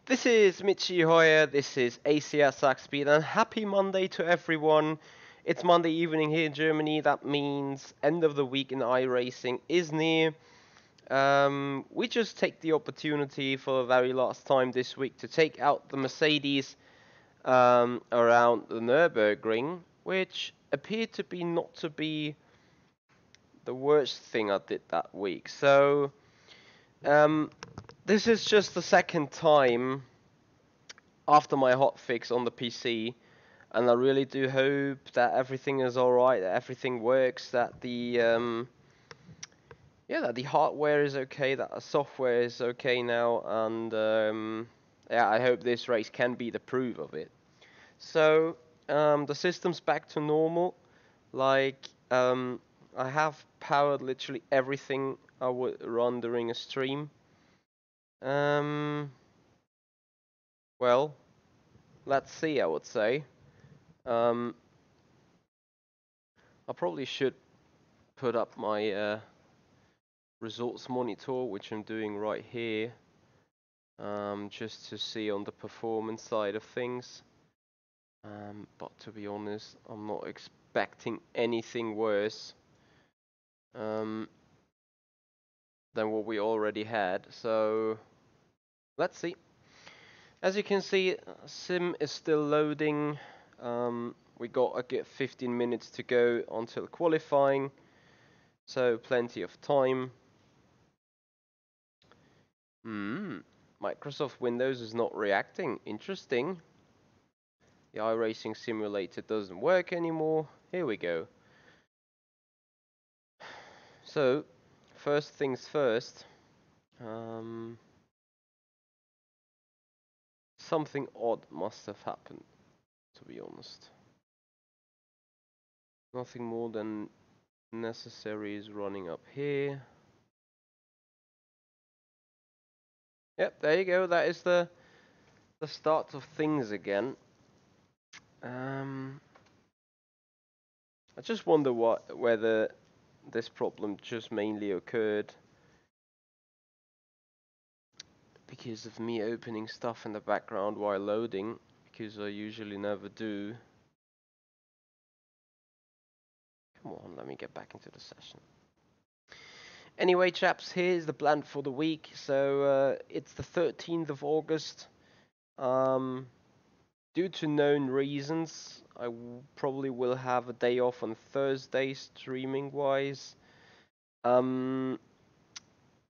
This is Michi Hoyer, this is ACR Zakspeed, and happy Monday to everyone. It's Monday evening here in Germany, that means end of the week in iRacing is near. We just take the opportunity for the very last time this week to take out the Mercedes around the Nürburgring, which appeared to be not to be the worst thing I did that week. So this is just the second time after my hotfix on the PC, and I really do hope that everything is alright, that everything works, that the that the hardware is okay, that the software is okay now, and I hope this race can be the proof of it. So the system's back to normal. Like I have powered literally everything I would run during a stream. Well, let's see, I would say. I probably should put up my results monitor, which I'm doing right here, just to see on the performance side of things. But to be honest, I'm not expecting anything worse than what we already had. So let's see. As you can see, sim is still loading. We got a good 15 minutes to go until qualifying, so plenty of time. Microsoft Windows is not reacting. Interesting. The iRacing simulator doesn't work anymore. Here we go. So, first things first. Something odd must have happened, to be honest. Nothing more than necessary is running up here. Yep, there you go. That is the start of things again. I just wonder whether this problem just mainly occurred because of me opening stuff in the background while loading, because I usually never do. Come on, let me get back into the session. Anyway, chaps, here's the plan for the week. So it's the 13th of August. Due to known reasons, I probably will have a day off on Thursday, streaming-wise.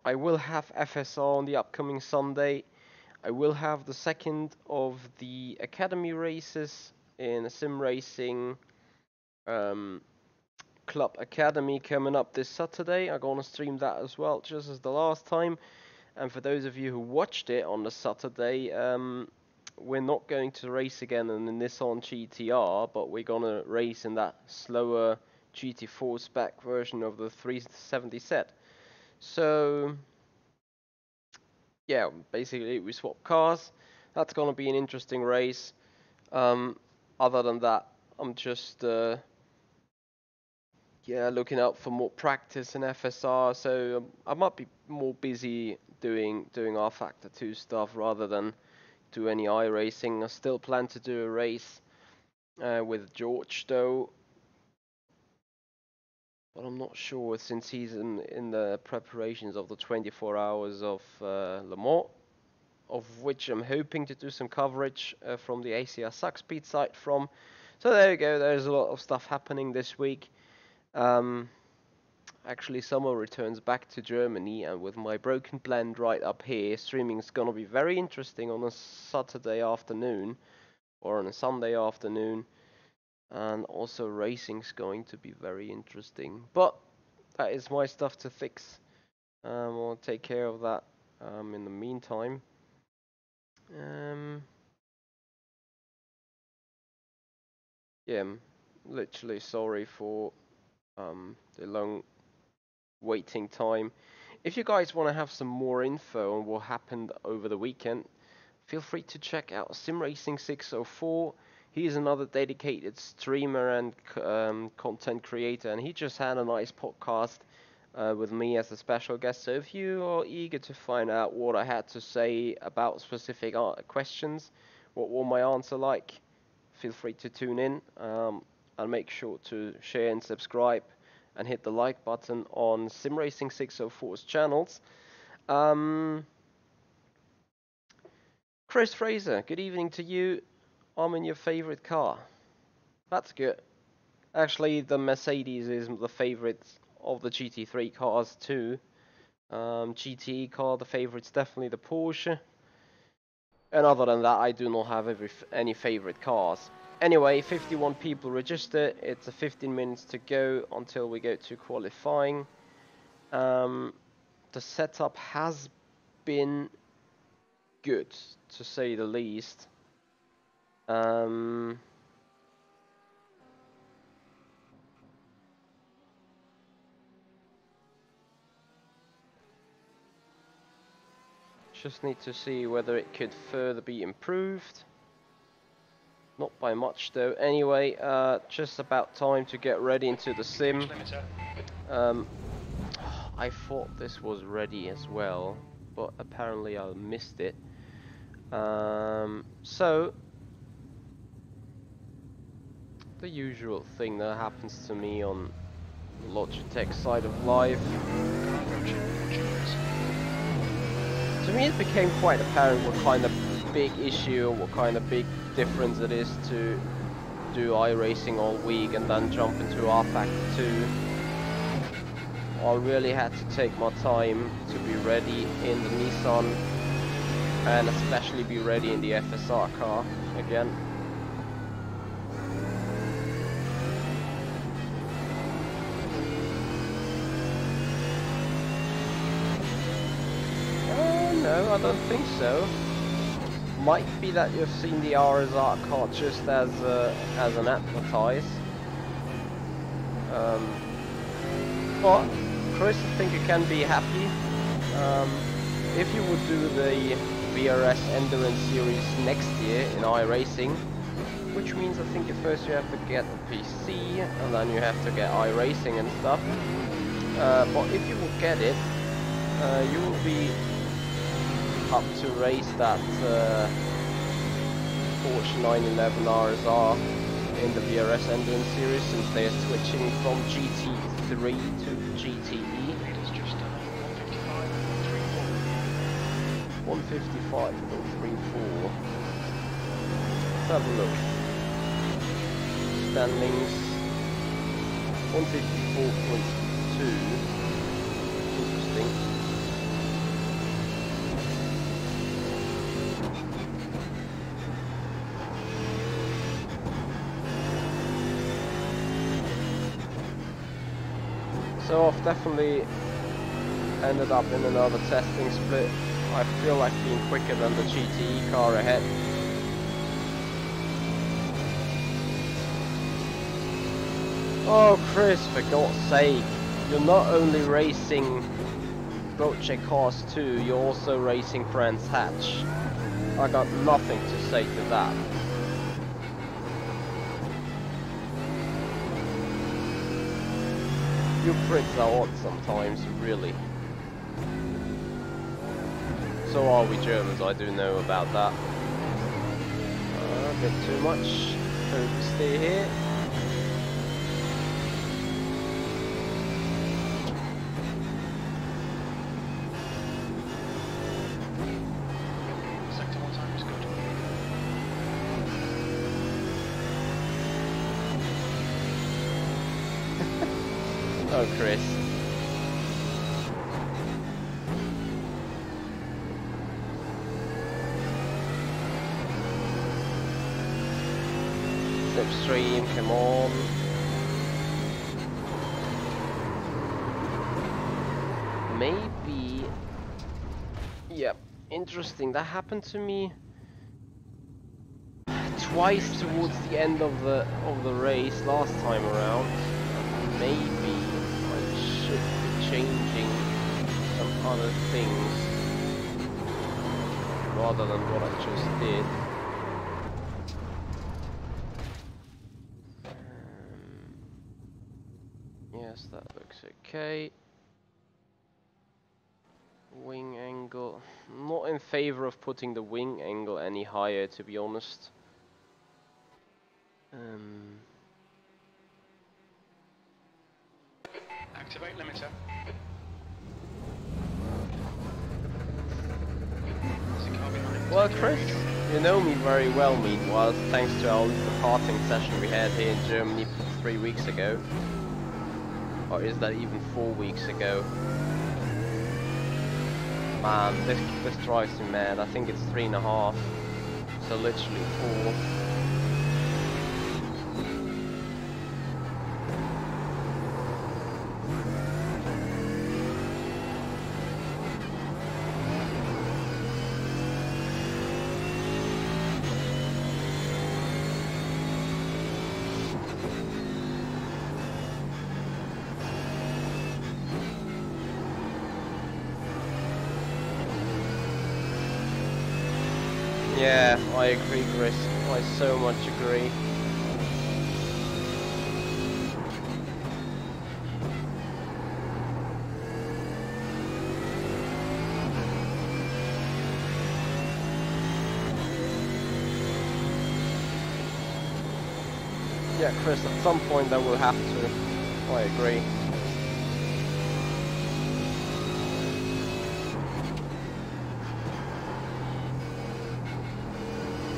I will have FSR on the upcoming Sunday. I will have the second of the Academy races in sim racing Club Academy coming up this Saturday. I'm gonna stream that as well, just as the last time. And for those of you who watched it on the Saturday, we're not going to race again in the Nissan GTR, but we're gonna race in that slower GT4 spec version of the 370Z. So yeah, basically we swap cars. That's gonna be an interesting race. Other than that, I'm just looking out for more practice in FSR. So I might be more busy doing rFactor 2 stuff rather than do any iRacing. I still plan to do a race with George though, but I'm not sure since he's in the preparations of the 24 hours of Le Mans, of which I'm hoping to do some coverage from the ACR Zakspeed site from. So there you go, there's a lot of stuff happening this week. Actually, summer returns back to Germany, and with my broken blend right up here, streaming is gonna be very interesting on a Saturday afternoon or on a Sunday afternoon. And also racing's going to be very interesting, but that is my stuff to fix. I'll take care of that in the meantime. Yeah, I'm literally sorry for the long waiting time. If you guys want to have some more info on what happened over the weekend, feel free to check out SimRacing 604. He is another dedicated streamer and content creator, and he just had a nice podcast with me as a special guest. So if you are eager to find out what I had to say about specific questions, what will my answer like, feel free to tune in. And make sure to share and subscribe and hit the like button on SimRacing 604's channels. Chris Fraser, good evening to you. I'm in your favorite car. That's good. Actually, the Mercedes is the favorite of the GT3 cars too. GTE car, the favorite's definitely the Porsche. And other than that, I do not have any favorite cars. Anyway, 51 people registered. It's 15 minutes to go until we go to qualifying. The setup has been good, to say the least. Just need to see whether it could further be improved. Not by much though. Anyway, just about time to get ready into the sim. I thought this was ready as well, but apparently I missed it. So the usual thing that happens to me on the Logitech side of life. To me it became quite apparent what kind of big issue, what kind of big difference it is to do iRacing all week and then jump into rFactor 2. I really had to take my time to be ready in the Nissan and especially be ready in the FSR car again. No, I don't think so. Might be that you've seen the RSR car just as an advertise. But Chris, I think you can be happy. If you would do the VRS Endurance Series next year in iRacing, which means I think at first you have to get a PC and then you have to get iRacing and stuff. But if you will get it, you will be up to race that Porsche 911 RSR in the VRS Endurance Series, since they are switching from GT3 to GTE. It's just 155.34. 155.34. Let's have a look. Standings 154.2. Interesting. So I've definitely ended up in another testing split. I feel like being quicker than the GTE car ahead. Oh Chris, for God's sake, you're not only racing Project Cars 2, you're also racing Brands Hatch. I got nothing to say to that. You Brits are odd sometimes, really. So are we Germans, I do know about that. A bit too much. Hope to stay here. Sector 1 time is good. Oh, Chris. Slipstream, come on. Maybe. Yep, interesting. That happened to me twice towards the end of the race last time around. Maybe I should be changing some other things rather than what I just did. Yes, that looks okay. Wing angle. I'm not in favor of putting the wing angle any higher, to be honest. Activate limiter. Well, Chris, you know me very well, meanwhile, thanks to our departing session we had here in Germany 3 weeks ago. Or is that even 4 weeks ago? Man, this drives me mad. I think it's 3.5. So literally 4. Yeah, I agree, Chris. I so much agree. Yeah, Chris, at some point I will have to. I agree.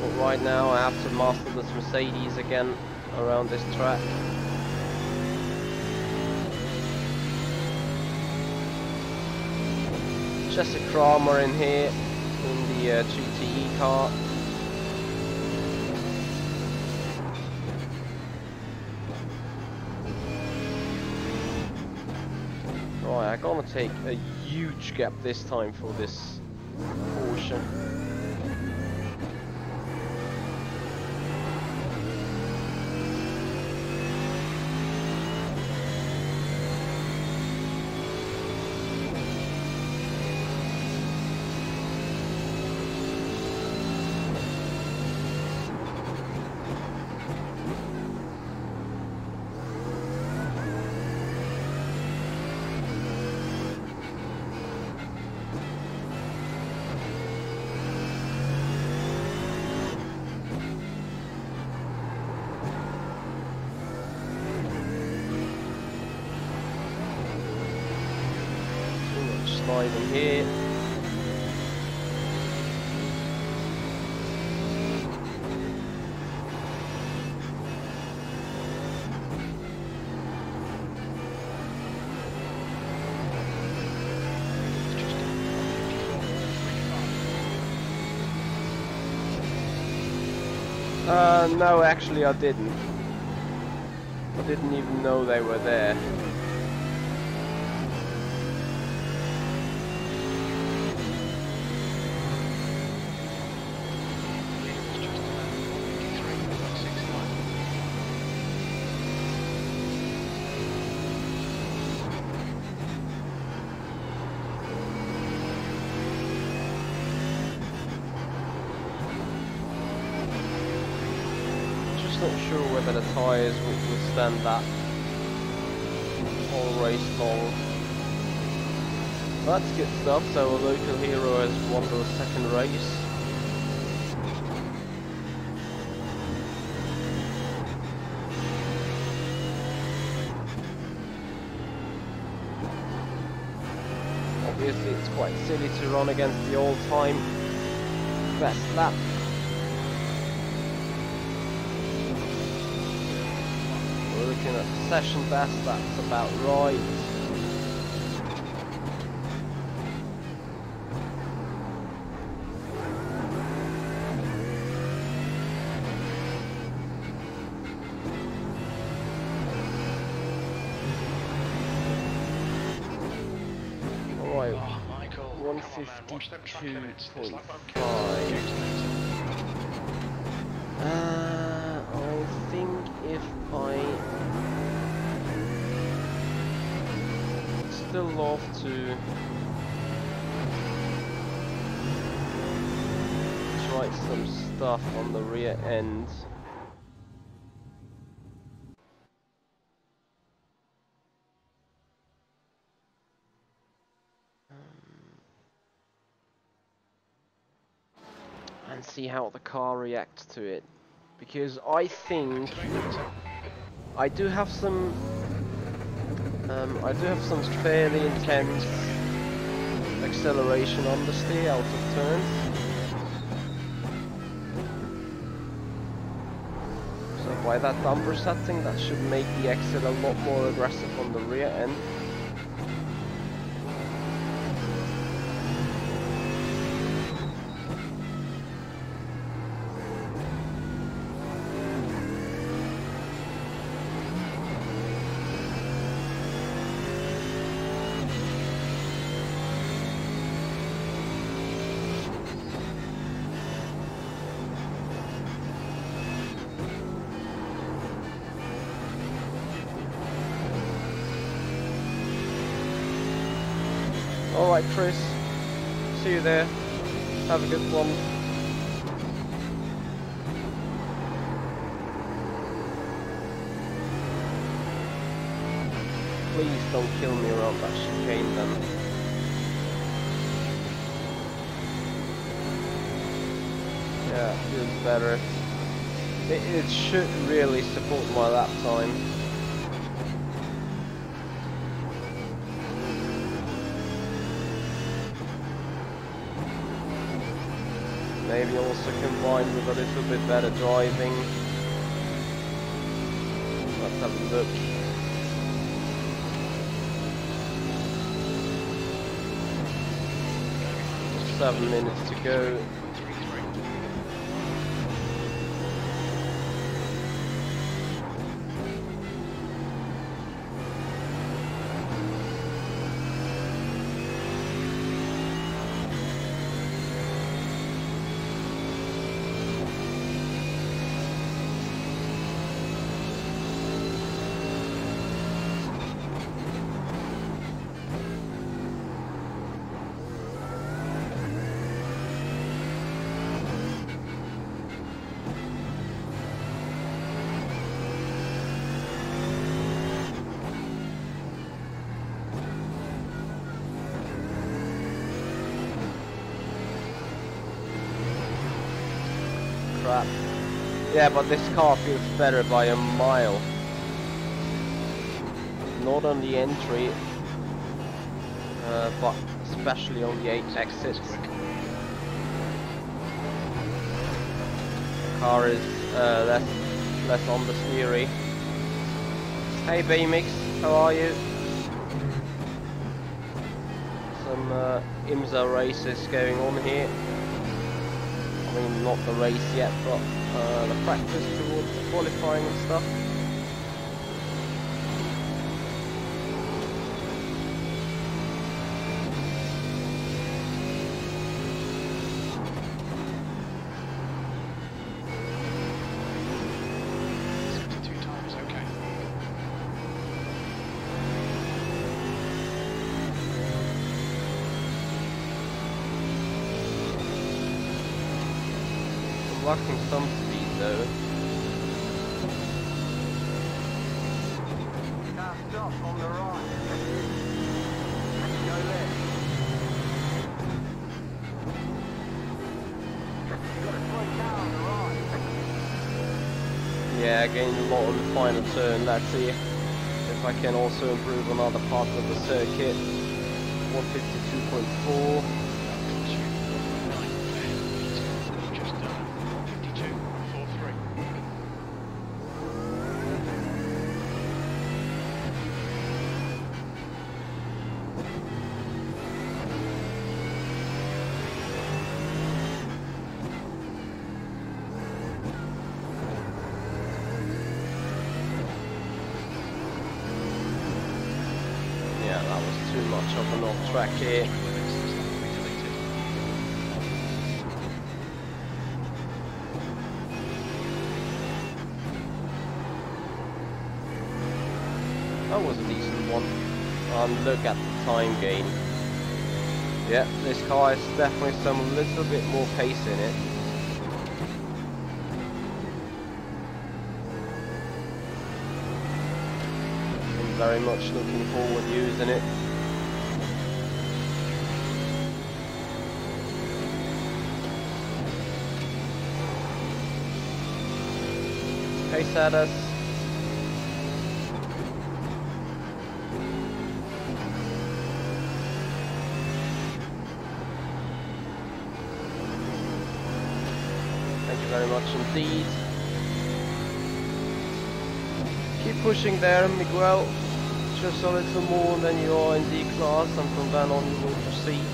But right now I have to master this Mercedes again around this track. Jesse Kramer in here in the GTE car. Right, I'm gonna take a huge gap this time for this Porsche. Sliding here. No, actually I didn't. I didn't even know they were there. Not sure whether the tyres will withstand that whole race long. That's good stuff, so a local hero has won the second race. Obviously it's quite silly to run against the all-time best lap. Looking at the session best, that's about right. Alright, 152.5. I think if I still love to try some stuff on the rear end. and see how the car reacts to it, because I think I do have some fairly intense acceleration understeer out of turns. So by that damper setting, that should make the exit a lot more aggressive on the rear end. Alright Chris, see you there, have a good one. Please don't kill me around that chicane then. Yeah, feels better. It should really support my lap time. Maybe also combined with a little bit better driving. Let's have a look. Just 7 minutes to go. Yeah, but this car feels better by a mile. Not on the entry, but especially on the 8 exits. The car is less understeery. Hey Baymix, how are you? Some IMSA races going on here. I mean, not the race yet, but the practice towards the qualifying and stuff. Lacking some speed though. Now stop on the right. Go left. You got to slow down on the right. Yeah, gained a lot on the final turn. Let's see if I can also improve on other parts of the circuit. 152.4. Too much of an off track here. That was a decent one. And look at the time gain. Yeah, this car has definitely some little bit more pace in it. I'm very much looking forward to using it. race at us. Thank you very much indeed. Keep pushing there, Miguel. Just a little more than you are in D class, and from then on you will proceed.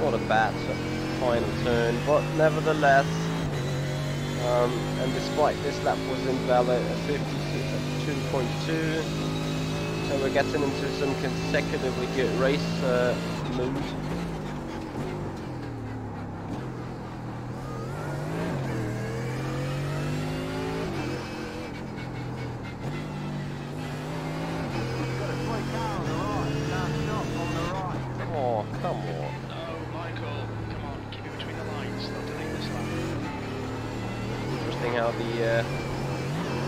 Not a bad final turn, but nevertheless, and despite this lap was invalid at 52.2, so we're getting into some consecutively good race mood. Got a quick car on the right. Now stop on the right. Oh, come on. No, Michael, come on, keep it between the lines. They'll delete this lap. Interesting how the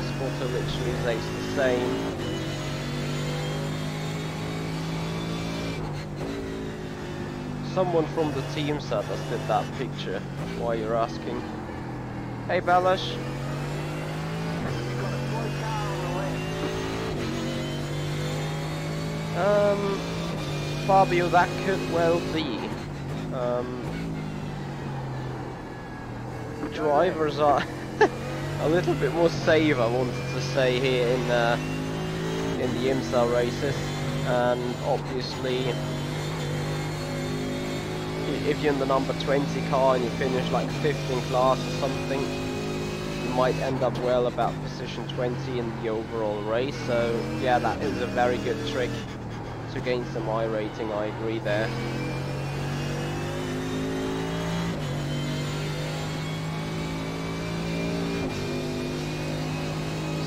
spotter literally says the same. Someone from the team set us did that picture. Why you're asking? Hey Balash. You got a quick car on the left. Fabio, that could well be. Drivers are a little bit more safe, I wanted to say, here in the IMSA races, and obviously if you're in the number 20 car and you finish like 5th in class or something, you might end up well about position 20 in the overall race. So yeah, that is a very good trick to gain some iRating, I agree there.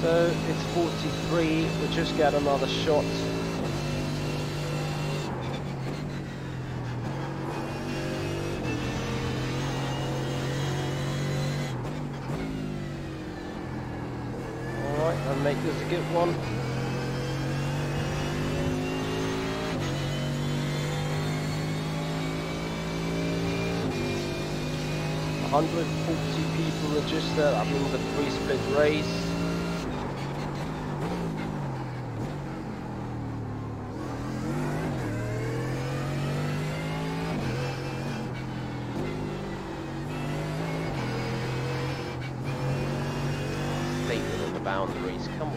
So it's 43, we just get another shot. Alright, and make this a good one. $140 people registered, that means a pre-split race. Stay within the boundaries, come on.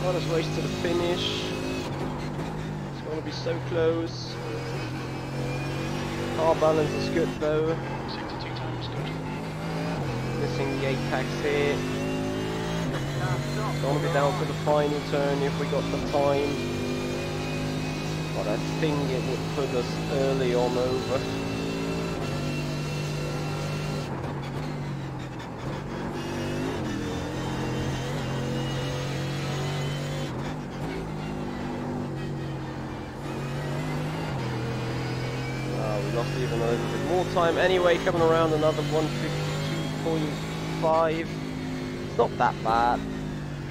Let us race to the finish. It's going to be so close. Car balance is good though. 62 times good. Missing the apex here. Now stop It's going to be down to the final turn if we got the time. But I think it would put us early on over. Lost even a little bit more time. Anyway, coming around another 152.5. It's not that bad.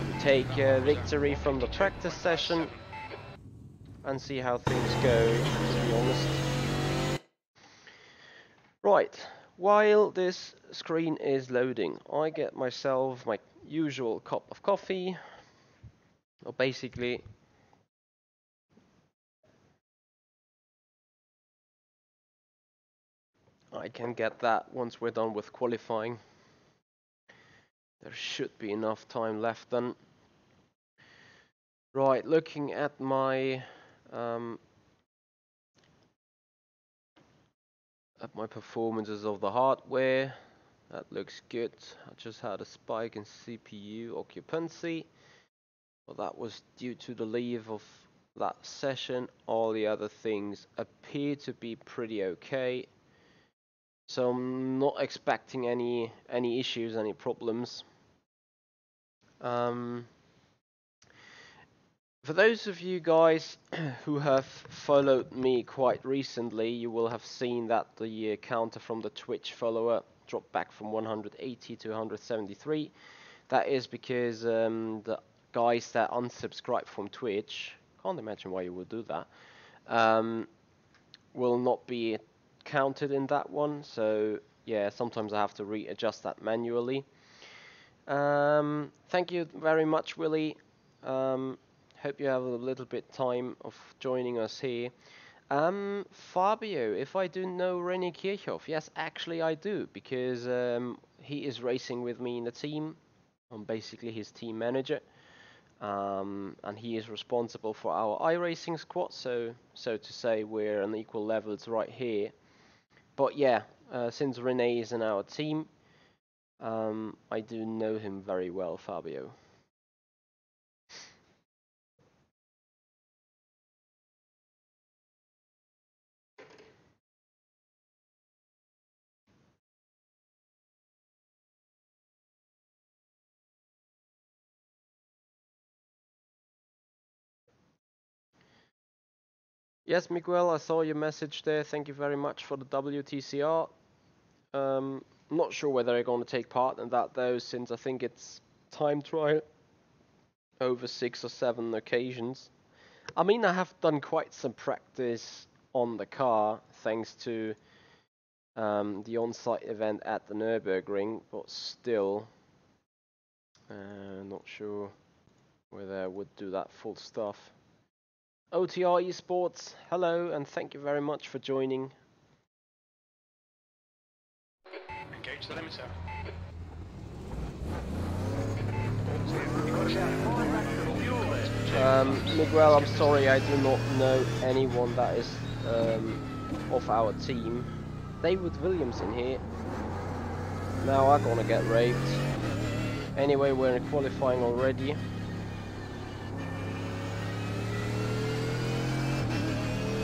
We take victory from the practice session and see how things go, to be honest. Right, while this screen is loading, I get myself my usual cup of coffee. Or basically, I can get that once we're done with qualifying. There should be enough time left then. Right, looking at my performances of the hardware, that looks good. I just had a spike in CPU occupancy, but that was due to the leave of that session. All the other things appear to be pretty okay, so I'm not expecting any issues, any problems. For those of you guys who have followed me quite recently, you will have seen that the counter from the Twitch follower dropped back from 180 to 173. That is because the guys that unsubscribe from Twitch, can't imagine why you would do that, will not be counted in that one. So yeah, sometimes I have to readjust that manually. Thank you very much, Willie. Hope you have a little bit time of joining us here. Fabio, if I do know René Kirchhoff, yes, actually I do, because he is racing with me in the team. I'm basically his team manager, and he is responsible for our iRacing squad. So to say, we're on equal levels right here. But yeah, since René is in our team, I do know him very well, Fabio. Yes, Miguel, I saw your message there. Thank you very much for the WTCR. Not sure whether I'm going to take part in that though, since I think it's time trial over 6 or 7 occasions. I mean, I have done quite some practice on the car thanks to the on-site event at the Nürburgring, but still not sure whether I would do that full stuff. OTR Esports, hello, and thank you very much for joining. Engage the limiter. Miguel, I'm sorry, I do not know anyone that is of our team. David Williams in here. Now I'm gonna get raped. Anyway, we're in qualifying already.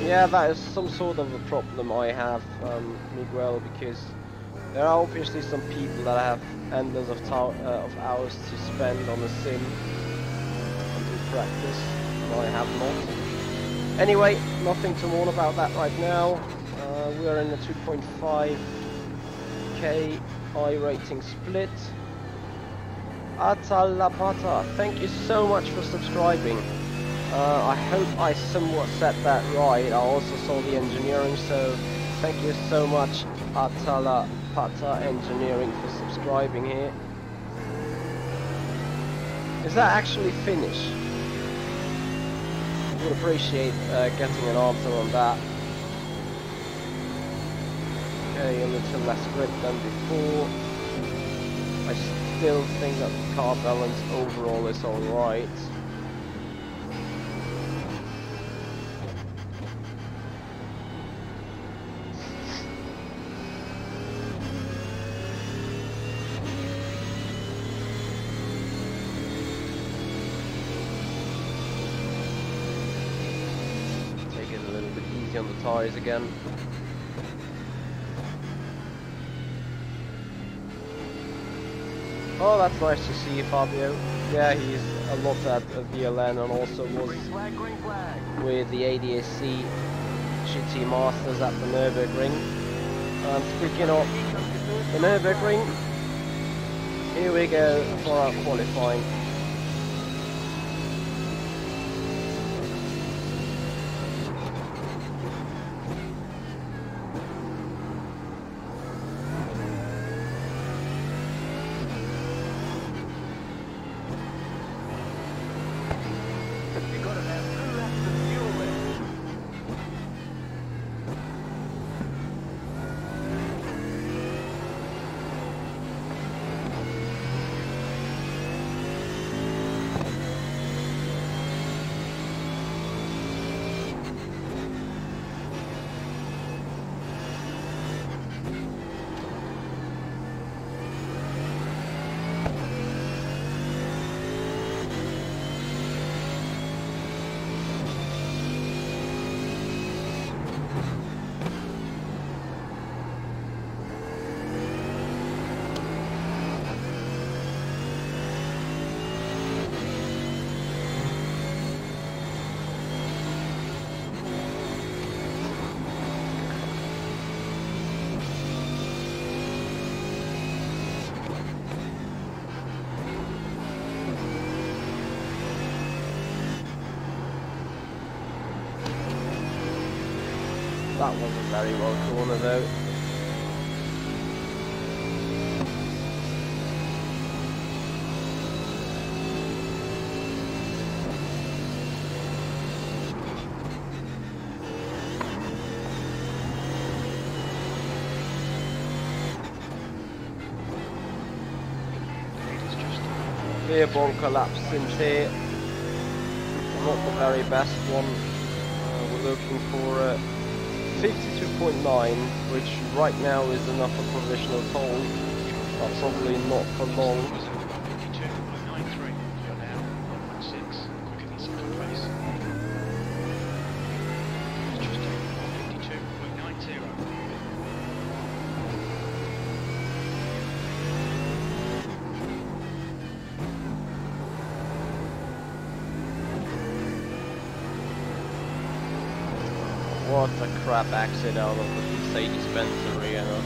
Yeah, that is some sort of a problem I have, Miguel, because there are obviously some people that have endless of hours to spend on the sim and do practice, and I have not. Anyway, nothing to mourn about that right now. We're in a 2.5k iRating split. Atalapata, thank you so much for subscribing. I hope I somewhat said that right. I also saw the engineering, so thank you so much, Atalapata Engineering, for subscribing here. Is that actually finished? I would appreciate getting an answer on that. Okay, a little less grip than before. I still think that the car balance overall is alright. Take it a little bit easy on the tyres again. Oh, that's nice to see, Fabio. Yeah, he's a lot at VLN and also was with the ADAC GT Masters at the Nürburgring. Speaking of the Nürburgring, here we go for our qualifying. That wasn't very well corner though. Clear bunker laps in here. Not the very best one. We're looking for 52.9, which right now is enough for provisional toll, but probably not for long. 52.93. You're now 1.6 quicker than second place. It's just over 52.90. What a crap exit out of the Mercedes-Benz arena.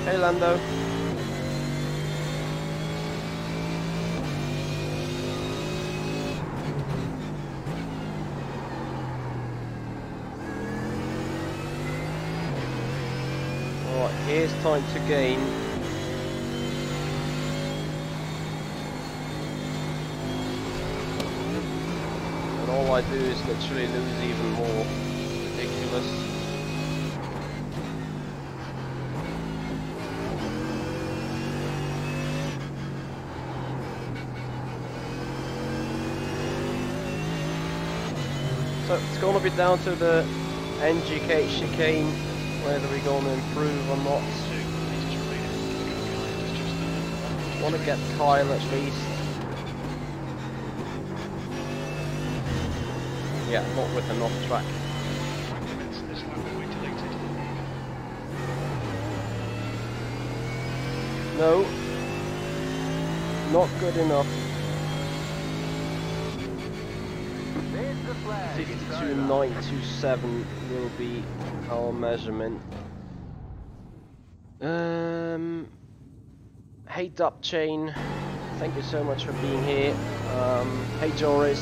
Hey Lando. Here's time to gain. And all I do is literally lose even more. Ridiculous. So it's gonna be down to the NGK chicane, whether we're going to improve or not. Want to get Kyle at least. Yeah, not with an off track. No, not good enough. 52.927 will be our measurement. Hey Dup Chain, thank you so much for being here. Hey Joris.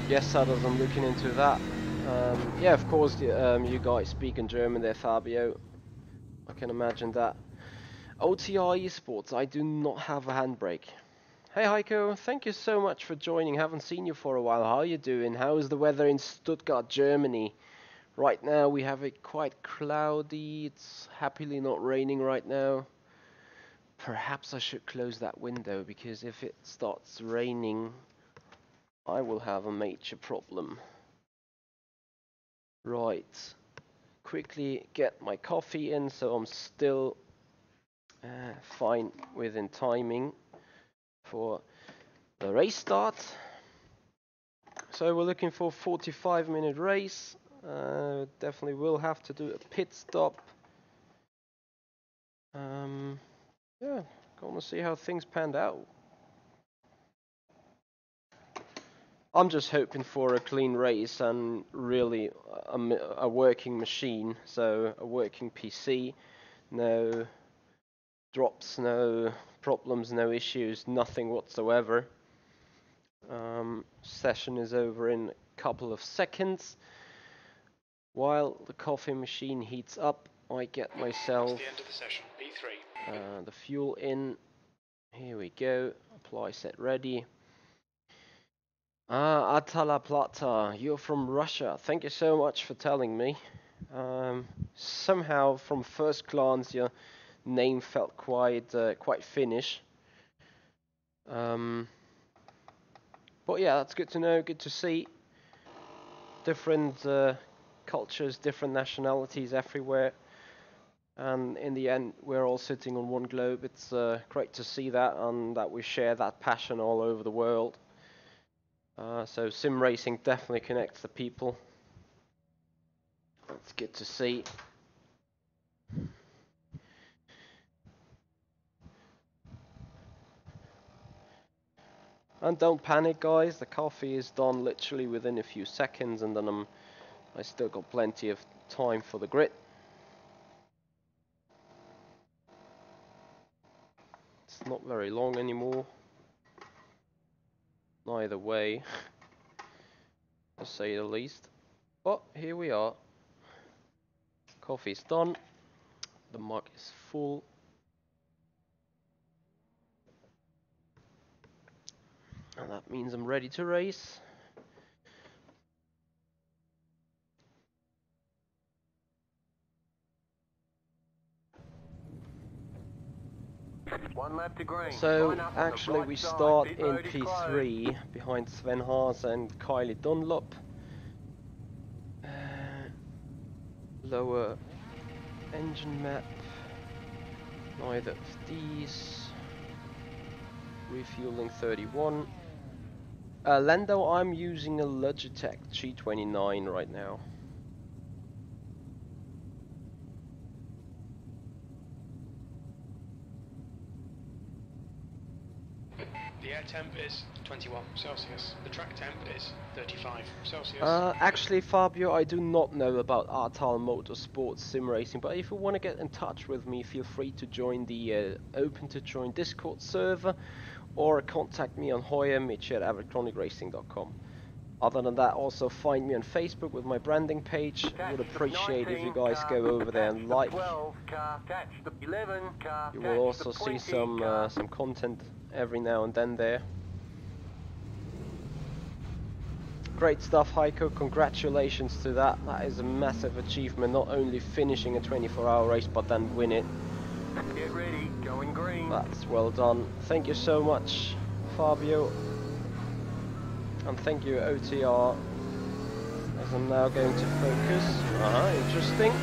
Yes, Saddles, I'm looking into that. Yeah, of course, you guys speak in German there, Fabio. I can imagine that. OTR Esports, I do not have a handbrake. Hey Heiko, thank you so much for joining. Haven't seen you for a while. How are you doing? How is the weather in Stuttgart, Germany? Right now we have it quite cloudy. It's happily not raining right now. Perhaps I should close that window, because if it starts raining, I will have a major problem. Right. Quickly get my coffee in so I'm still fine within timing for the race start. So we're looking for a 45-minute race. Definitely will have to do a pit stop. Yeah, gonna see how things panned out. I'm just hoping for a clean race and really a working machine, so a working PC, no drops, no problems, no issues, nothing whatsoever. Session is over in a couple of seconds. While the coffee machine heats up, I get myself the end of the session. P3. The fuel in. Here we go. Apply, set, ready. Atala Plata, you're from Russia. Thank you so much for telling me. Somehow, from first glance, your name felt quite Finnish. But yeah, that's good to know. Good to see. Different cultures, different nationalities everywhere. And in the end, we're all sitting on one globe. It's great to see that, and that we share that passion all over the world. So sim racing definitely connects the people. That's good to see. And don't panic, guys, the coffee is done literally within a few seconds, and then I still got plenty of time for the grid. It's not very long anymore, neither way, to say the least. But here we are. Coffee's done, the mug is full. And that means I'm ready to race. One lap to green. So Line up on the actually right we side. start Pit in road is P3 closed. behind Sven Haas and Kylie Dunlop. Lower engine map, neither of these. Refueling 31. Lando, I'm using a Logitech G29 right now. The air temp is 21 Celsius. The track temp is 35 Celsius. Actually, Fabio, I do not know about Artal Motorsports Sim Racing, but if you want to get in touch with me, feel free to join the Open to Join Discord server, or contact me on Hoya Michi at avidchronicracing.com. Other than that, also find me on Facebook with my branding page. I would appreciate if you guys go over there and like. You will also see some content every now and then there. Great stuff, Heiko. Congratulations to that. That is a massive achievement. Not only finishing a 24-hour race, but then win it. Get ready, going green. That's well done. Thank you so much, Fabio. And thank you, OTR. As I'm now going to focus. Interesting.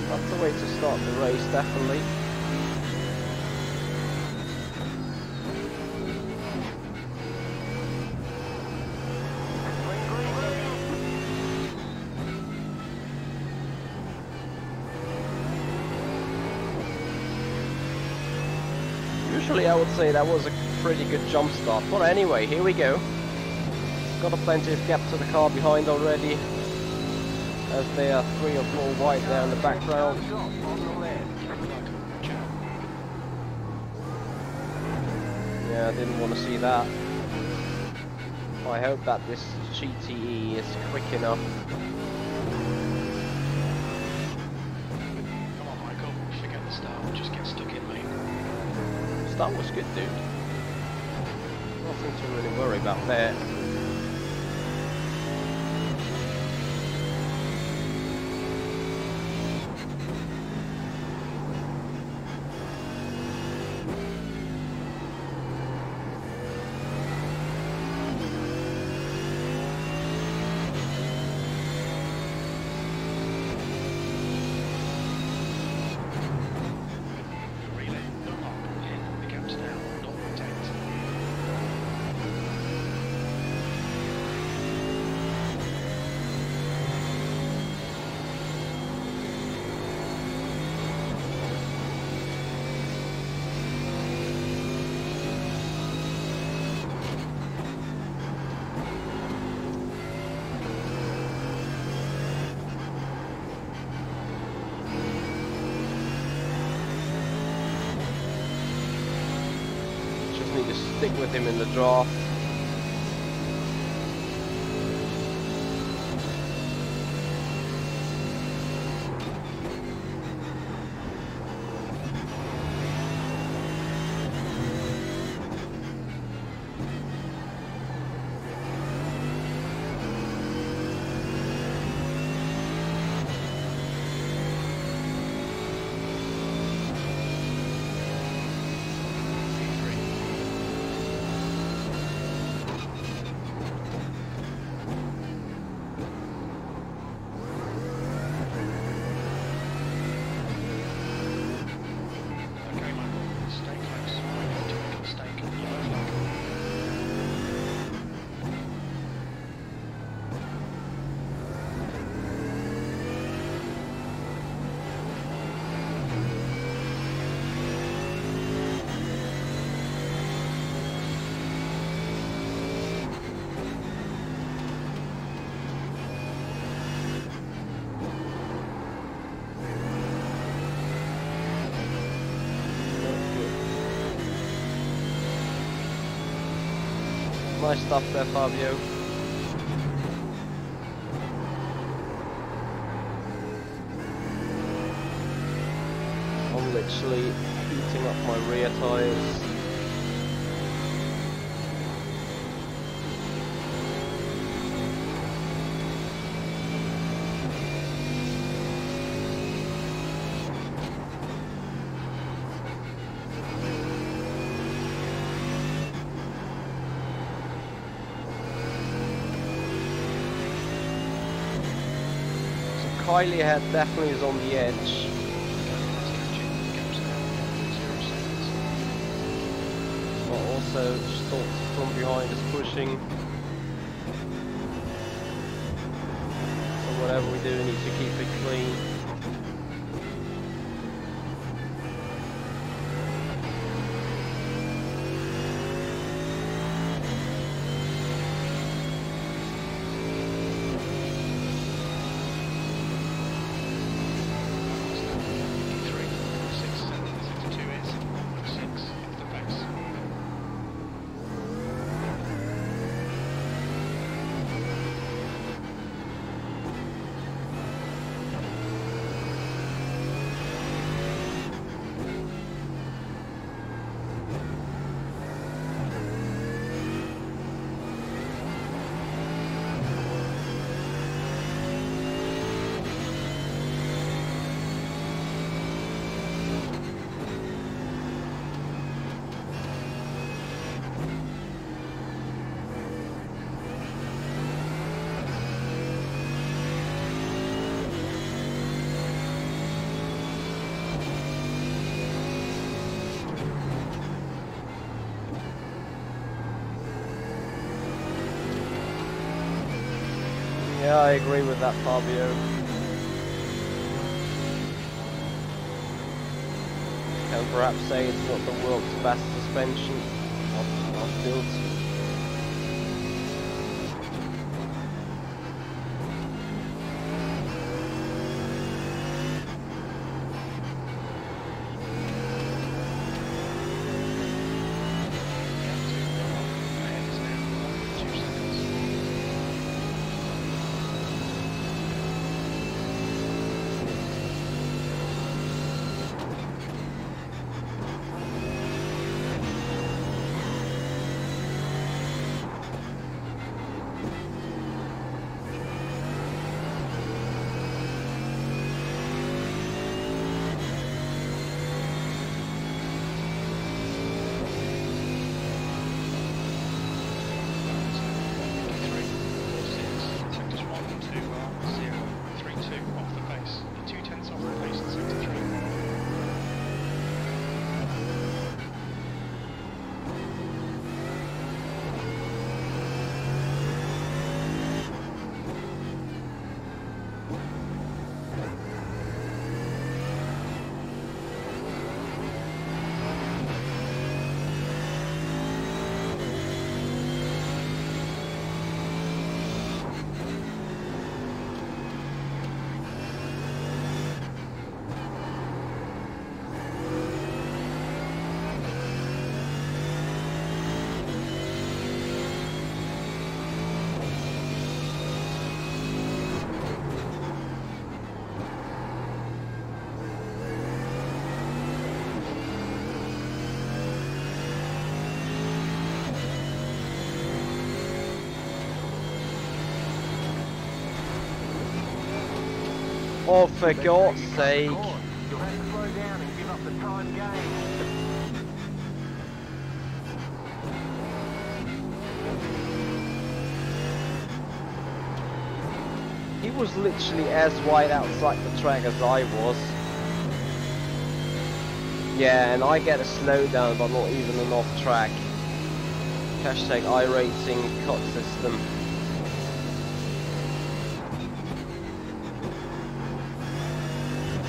That's the way to start the race, definitely. Usually I would say that was a pretty good jump start, but anyway, here we go. Got a plenty of gap to the car behind already, as they are 3 or 4 wide there in the background. Yeah, I didn't want to see that. I hope that this GTE is quick enough. Come on, Michael. Forget the start. Just get stuck in, mate. That was good, dude. Nothing to really worry about there. Need to stick with him in the draft. Nice stuff there, Fabio. I'm literally heating up my rear tyres. Kylie ahead definitely is on the edge. But also Stoltz from behind is pushing. So whatever we do, we need to keep it clean. Yeah, I agree with that, Fabio. Can perhaps say it's not the world's best suspension I've built. Oh, for God's sake. You'll have to slow down and give up the time gained. He was literally as wide outside the track as I was. Yeah, and I get a slowdown, but not even an off track. Hashtag iRacing cut system.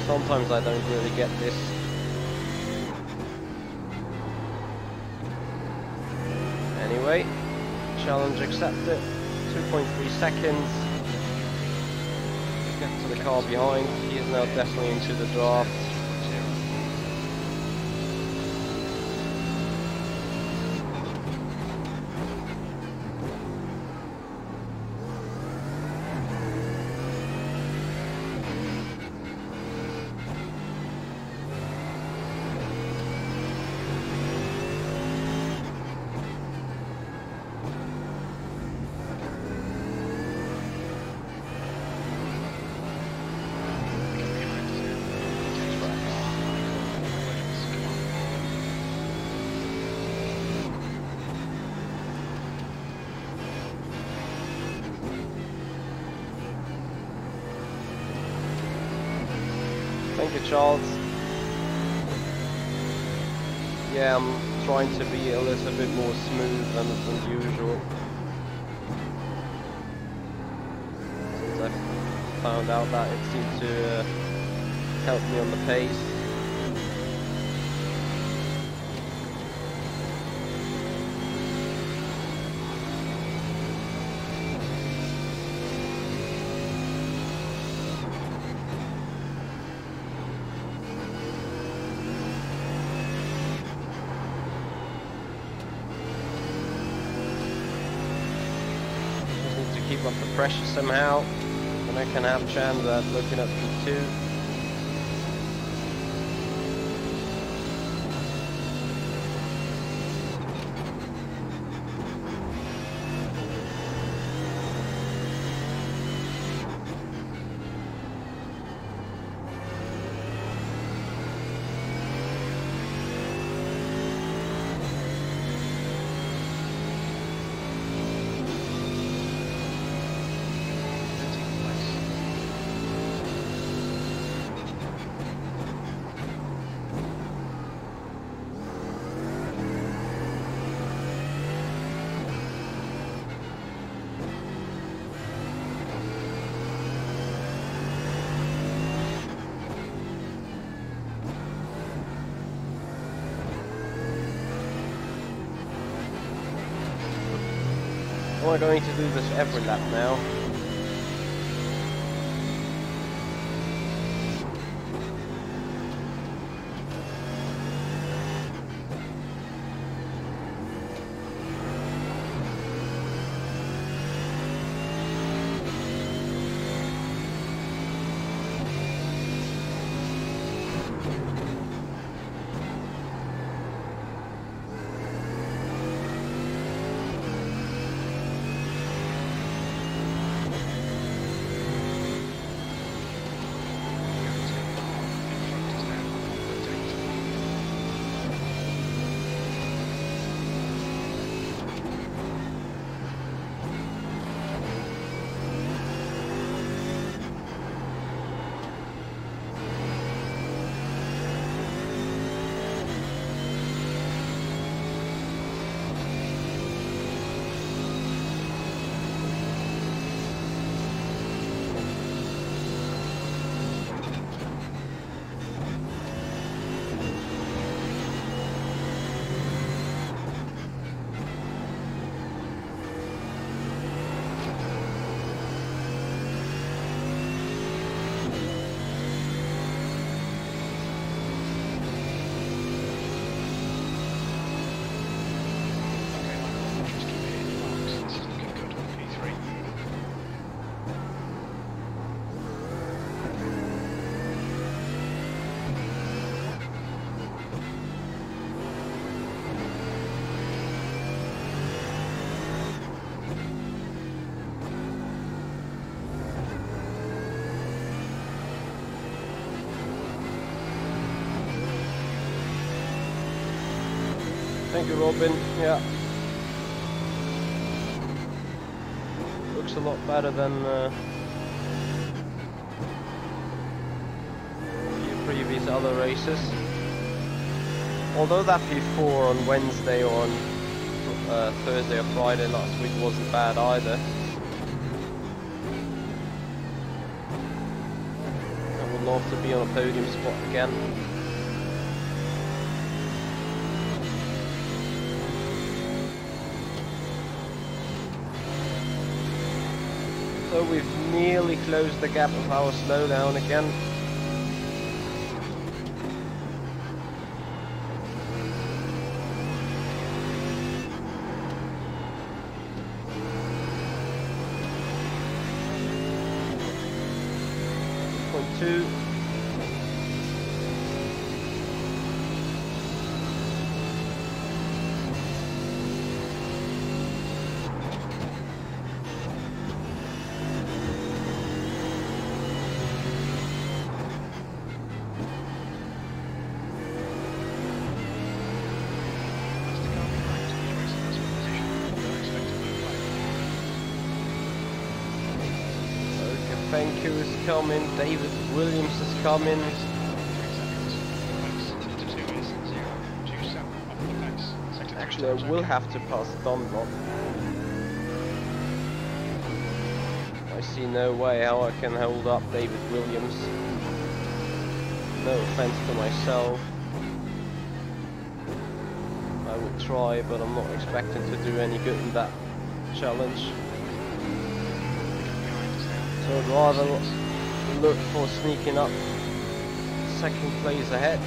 Sometimes I don't really get this. Anyway, challenge accepted. 2.3 seconds. Get to the car behind. He is now definitely into the draft. Thank you, Charles. Yeah, I'm trying to be a little bit more smooth than usual. Since I found out that it seemed to help me on the pace. Keep up the pressure somehow, and I can have a chance at looking at P2. We're going to do this every lap now. Thank you, Robin. Yeah. Looks a lot better than a few previous other races. Although that P4 on Wednesday or on Thursday or Friday last week wasn't bad either. I would love to be on a podium spot again. So we've nearly closed the gap of our slowdown again. .2. Thank you is coming, David Williams is coming. Actually, I will have to pass Dunlop. I see no way how I can hold up David Williams. No offense to myself. I would try, but I'm not expecting to do any good in that challenge. So I'd rather look for sneaking up second place ahead.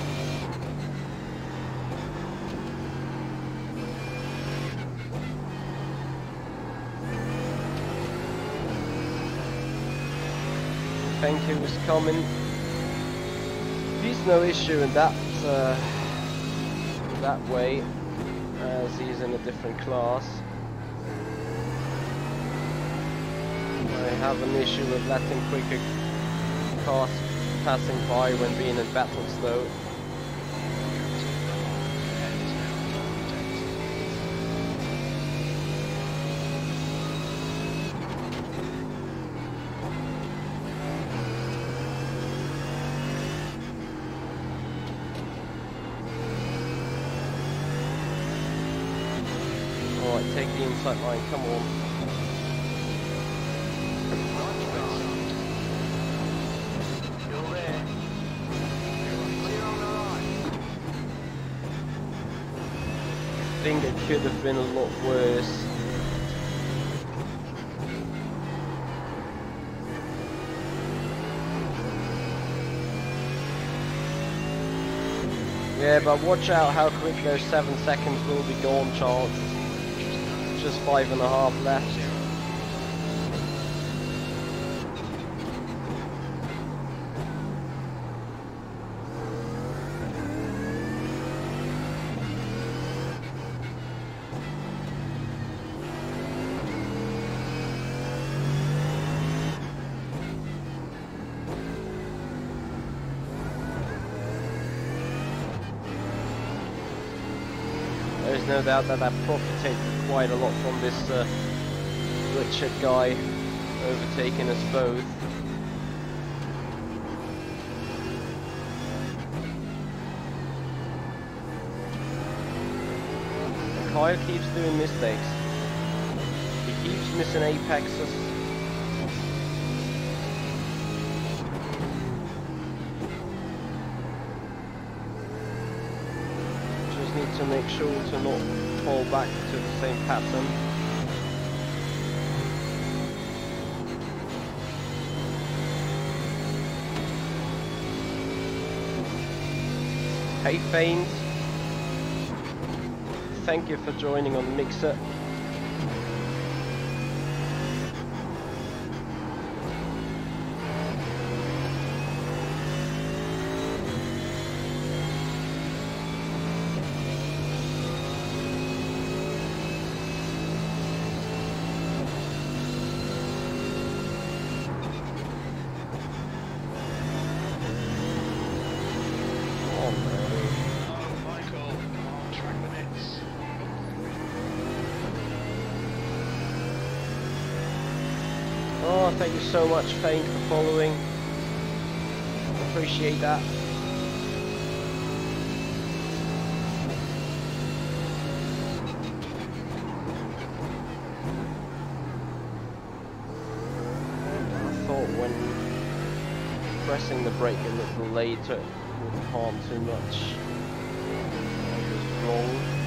Thank you is coming. He's no issue in that way, as he's in a different class. I have an issue with letting quicker cars passing by when being in battles though. Alright, take the inside line, come on. I think it could have been a lot worse. Yeah, but watch out how quick those 7 seconds will be gone, Charles. Just 5.5 left. There's no doubt that I profited quite a lot from this Richard guy overtaking us both. And Kyle keeps doing mistakes. He keeps missing apexes. Need to make sure to not fall back to the same pattern. Hey Faint, thank you for joining on Mixer. Thank you so much, Fane, for following. Appreciate that. I thought when pressing the brake a little later it wouldn't harm too much. I was wrong.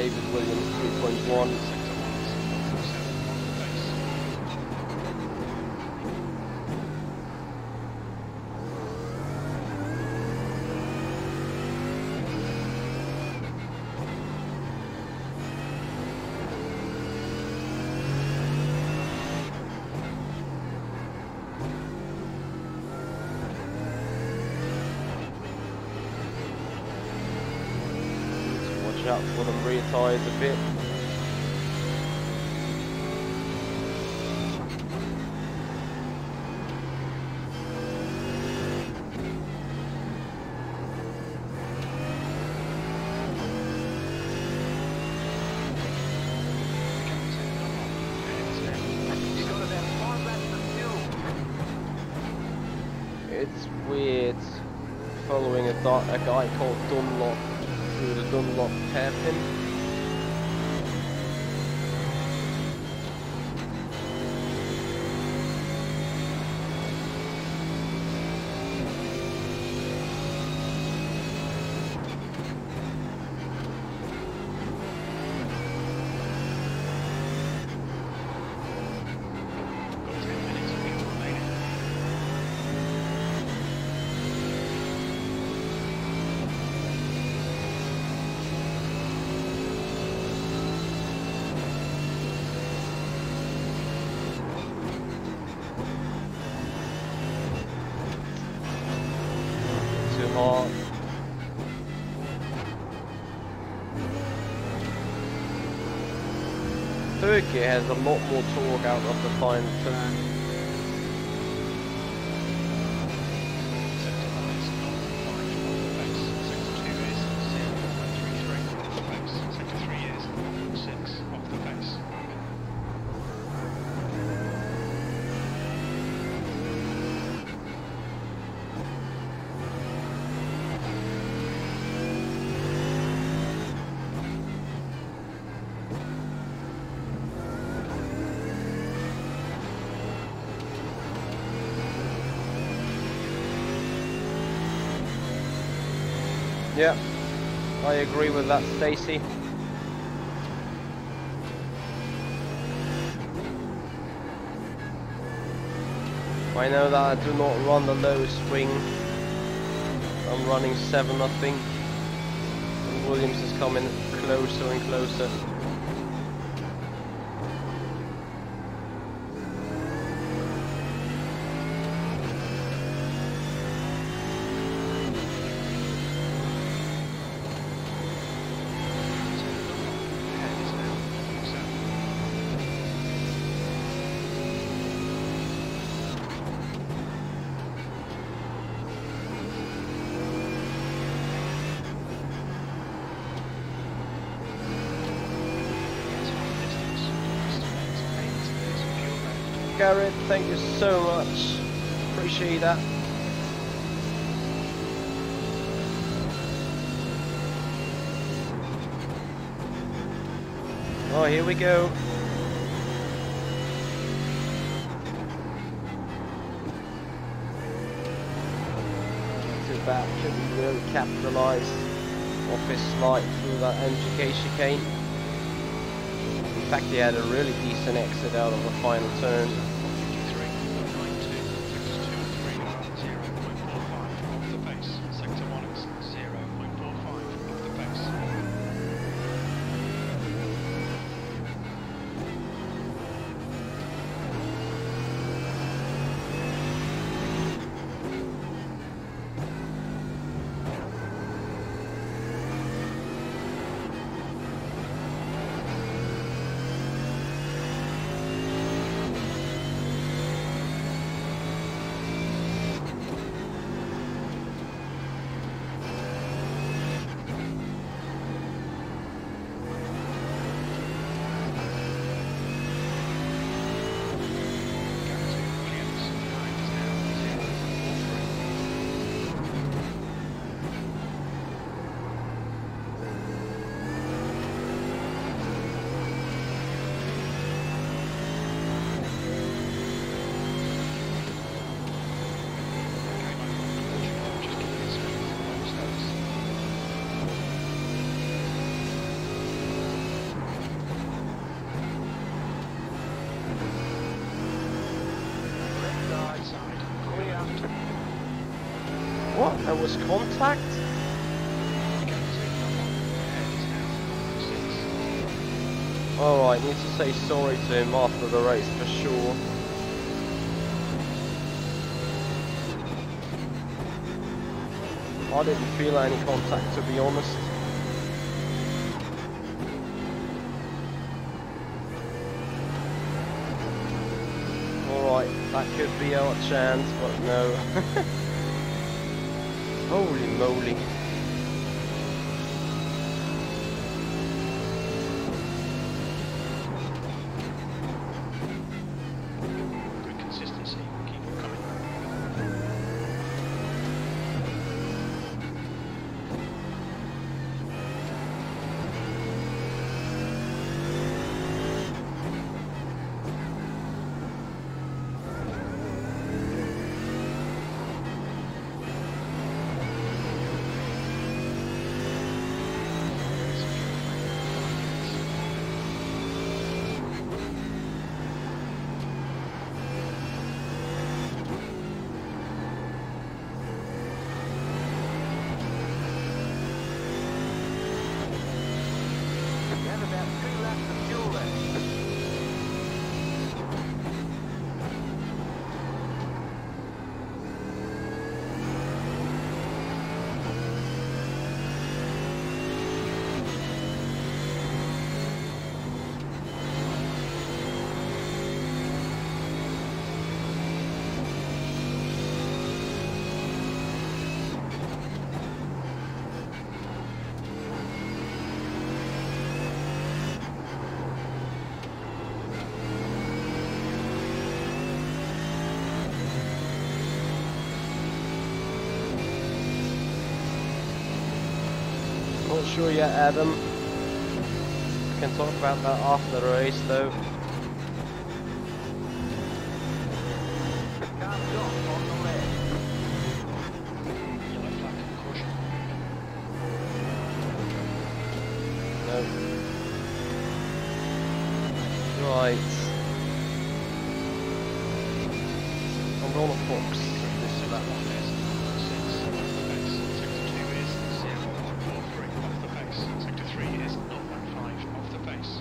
David Williams 3.1. Sector 1 is 147 off the base. Watch out for them rear tyres a bit. You got about 5 laps of fuel. It's weird following a guy called Dunlop through the Dunlop hairpin. Got 10 minutes of fuel remaining. Too hard. Third gear has a lot more torque out of the final turn. Sector 1 is 0.5 off the base. Sector 2 is 0.33 off the base. Sector 3 is 0.6 off the base. Yeah, I agree with that, Stacy. I know that I do not run the low swing. I'm running 7, I think. And Williams is coming closer and closer. Ahead is now 147. Garrett, thank you so much. Appreciate that. Oh, here we go. Too bad, should really capitalise off his slide through that MGK chicane. In fact, he had a really decent exit out of the final turn. was contact? Alright, need to say sorry to him after the race for sure. I didn't feel any contact, to be honest. Alright, that could be our chance, but no. Holy moly. Good consistency. Keep it coming. You have about 2 laps of fuel left. Not sure yet, Adam. We can talk about that after the race, though. Car stop on the left. Yellow flag, caution. No. Right. I'm on a fox. So that one is 6 off the base. Sector 2 is 0.43 off the base. Sector 3 is 0.5 off the base.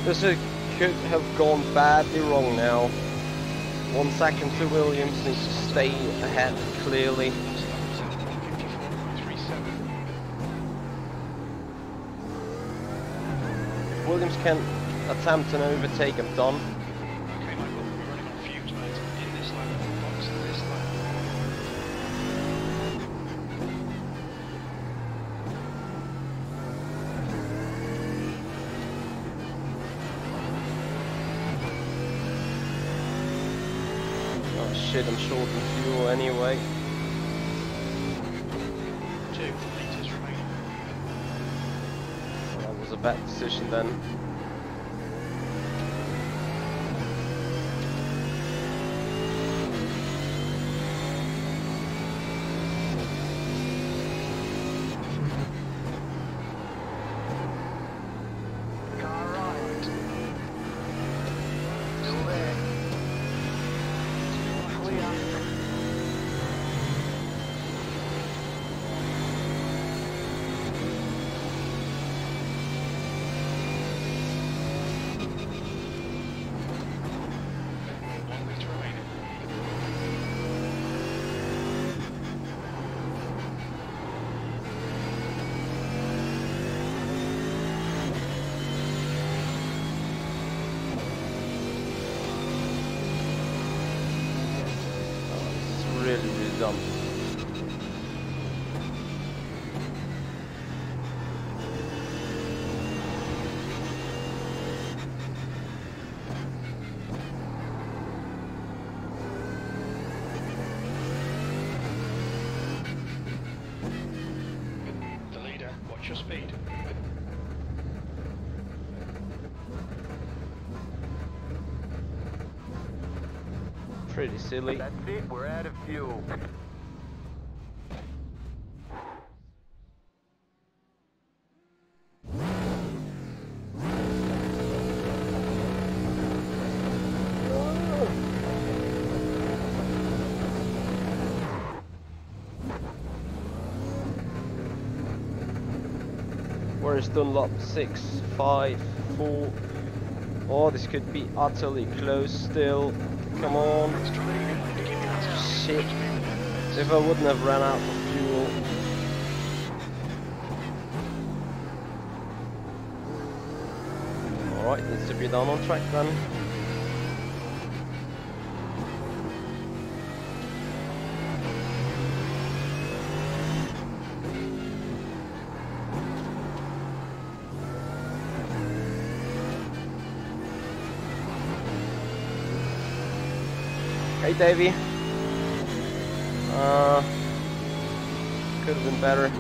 This could have gone badly wrong now. 1 second to Williams, needs to stay ahead clearly. If Williams can attempt an overtake, I'm done. Okay, Michael, we're running on fumes, mate. In this lap, box this lap. Oh shit, I'm short on fuel anyway. 2 litres remaining. bad decision then. Car right. Still there. Clear. One litre remaining. It's really, really dumb. The leader, watch your speed. Pretty silly. That's it, we're out of fuel. Where's Dunlop? 6, 5, 4. Oh, this could be utterly close still. Come on. Shit. If I wouldn't have ran out of fuel. Alright, needs to be done on track then. Hey Davey. Could have been better.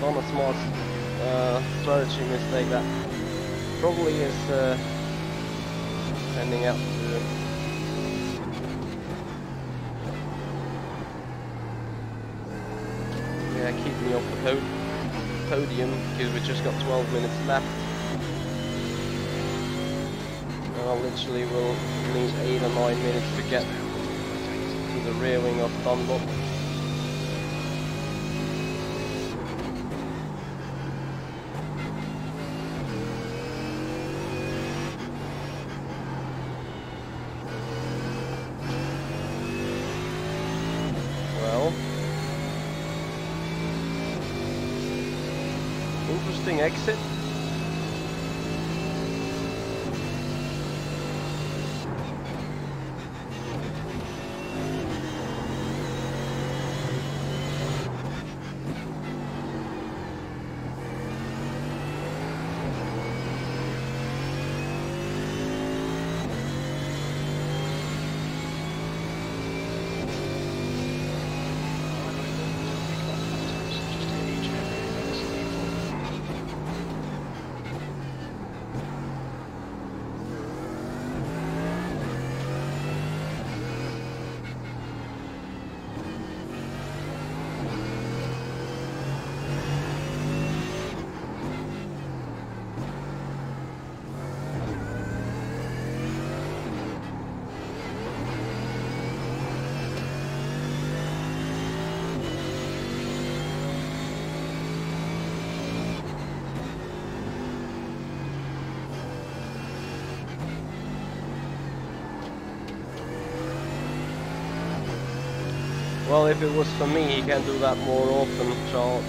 Not a smart strategy mistake that probably is ending up to keep me off the podium because we just got 12 minutes left. And I literally will need 8 or 9 minutes to get to the rear wing of Dunlop. Well, interesting exit. Well, if it was for me, he can do that more often, Charles.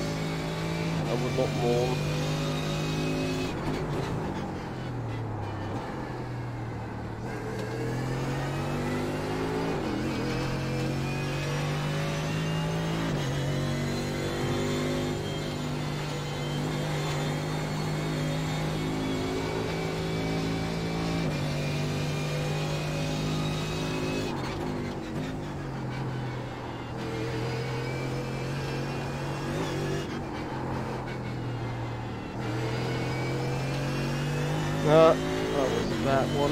I would not mourn. That was a bad one.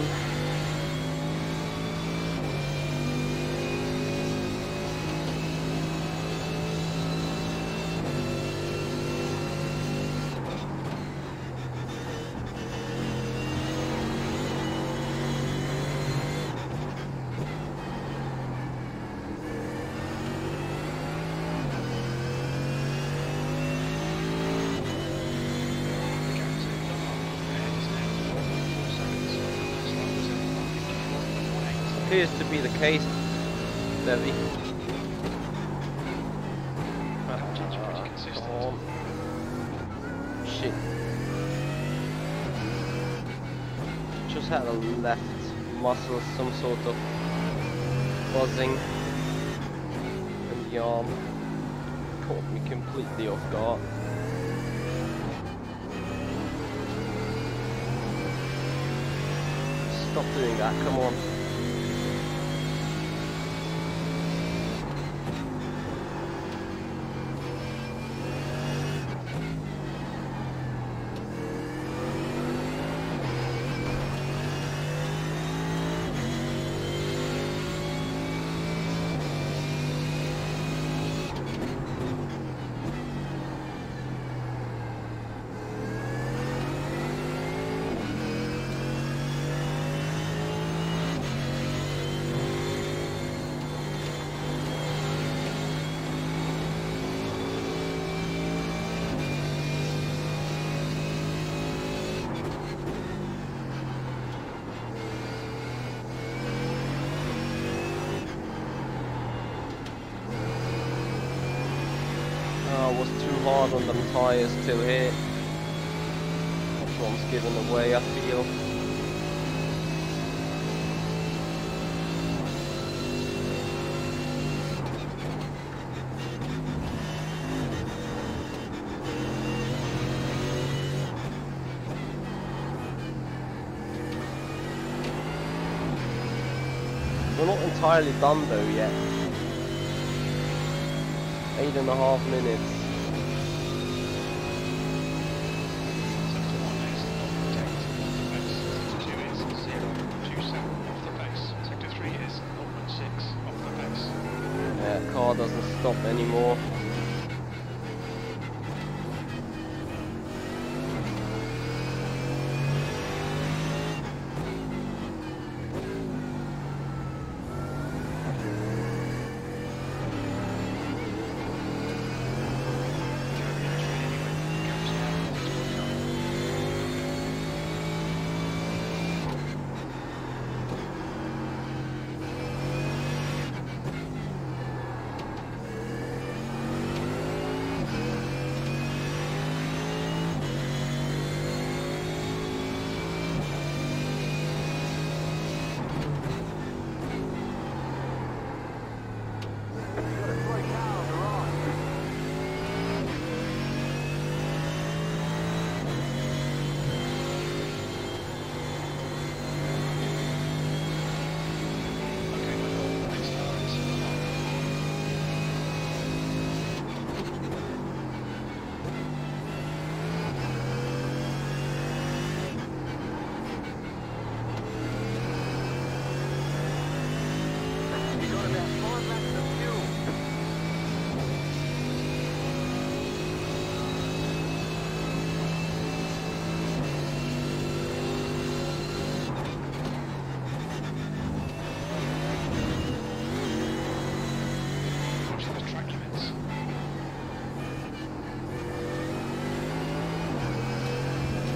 Appears to be the case, Debbie. Come on. Shit. Just had a left muscle, some sort of buzzing in the arm. Caught me completely off guard. Stop doing that, come on. Was too hard on them tyres till here. This one's given away, I feel. We're not entirely done though yet. 8.5 minutes. Car doesn't stop anymore.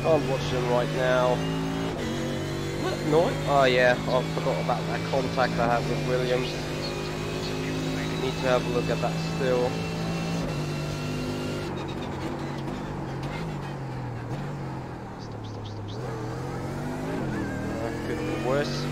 Can't watch them right now. No? Oh yeah, I forgot about that contact I have with Williams. Need to have a look at that still. Stop. Could be worse.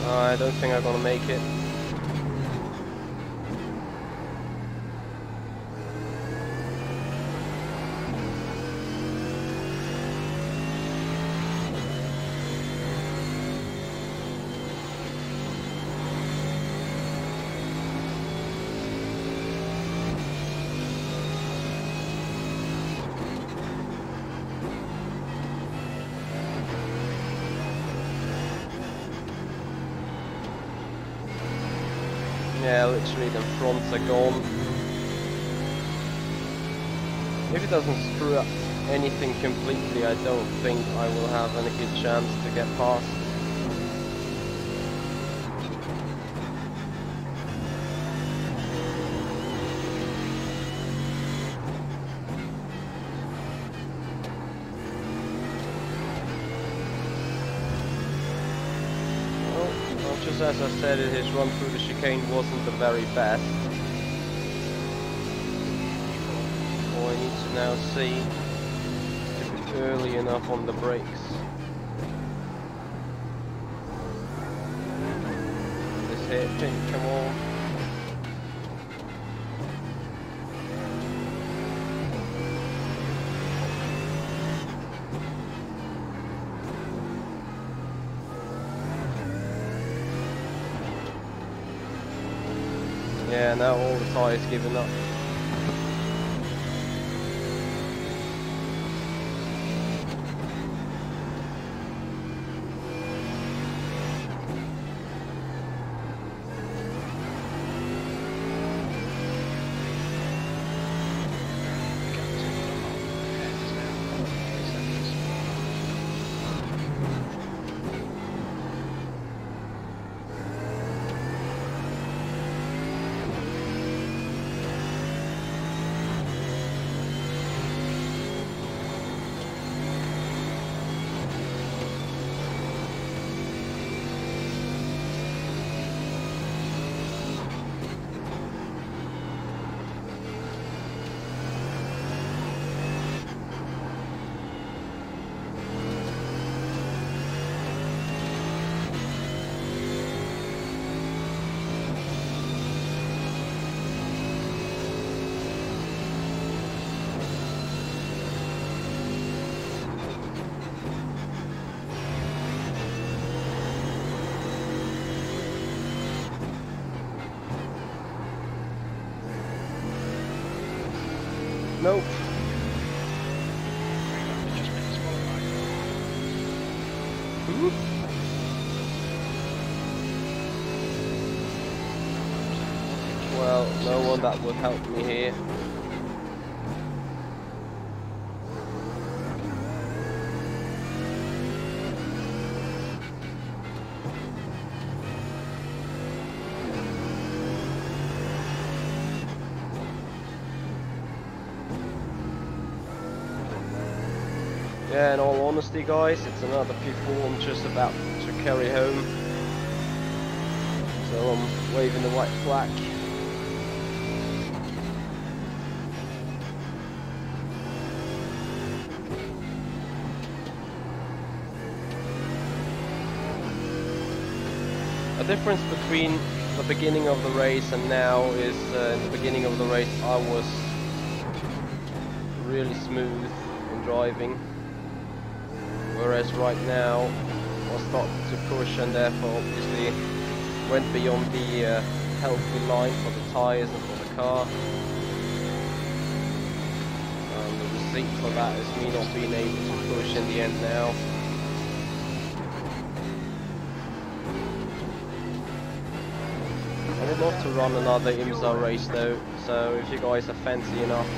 I don't think I'm gonna make it. Yeah, literally the fronts are gone. If it doesn't screw up anything completely, I don't think I will have any good chance to get past. Just as I said, his run through the chicane wasn't the very best. All I need to now see if it's early enough on the brakes. This hairpin, come on. Yeah, now all the tyres giving up. Nope. Well, no one that would help me here. Yeah, in all honesty guys, it's another P4 I'm just about to carry home. So I'm waving the white flag. A difference between the beginning of the race and now is in the beginning of the race I was really smooth in driving. Whereas right now I started to push and therefore obviously went beyond the healthy line for the tyres and for the car. The receipt for that is me not being able to push in the end now. I would love to run another IMSA race though, so if you guys are fancy enough.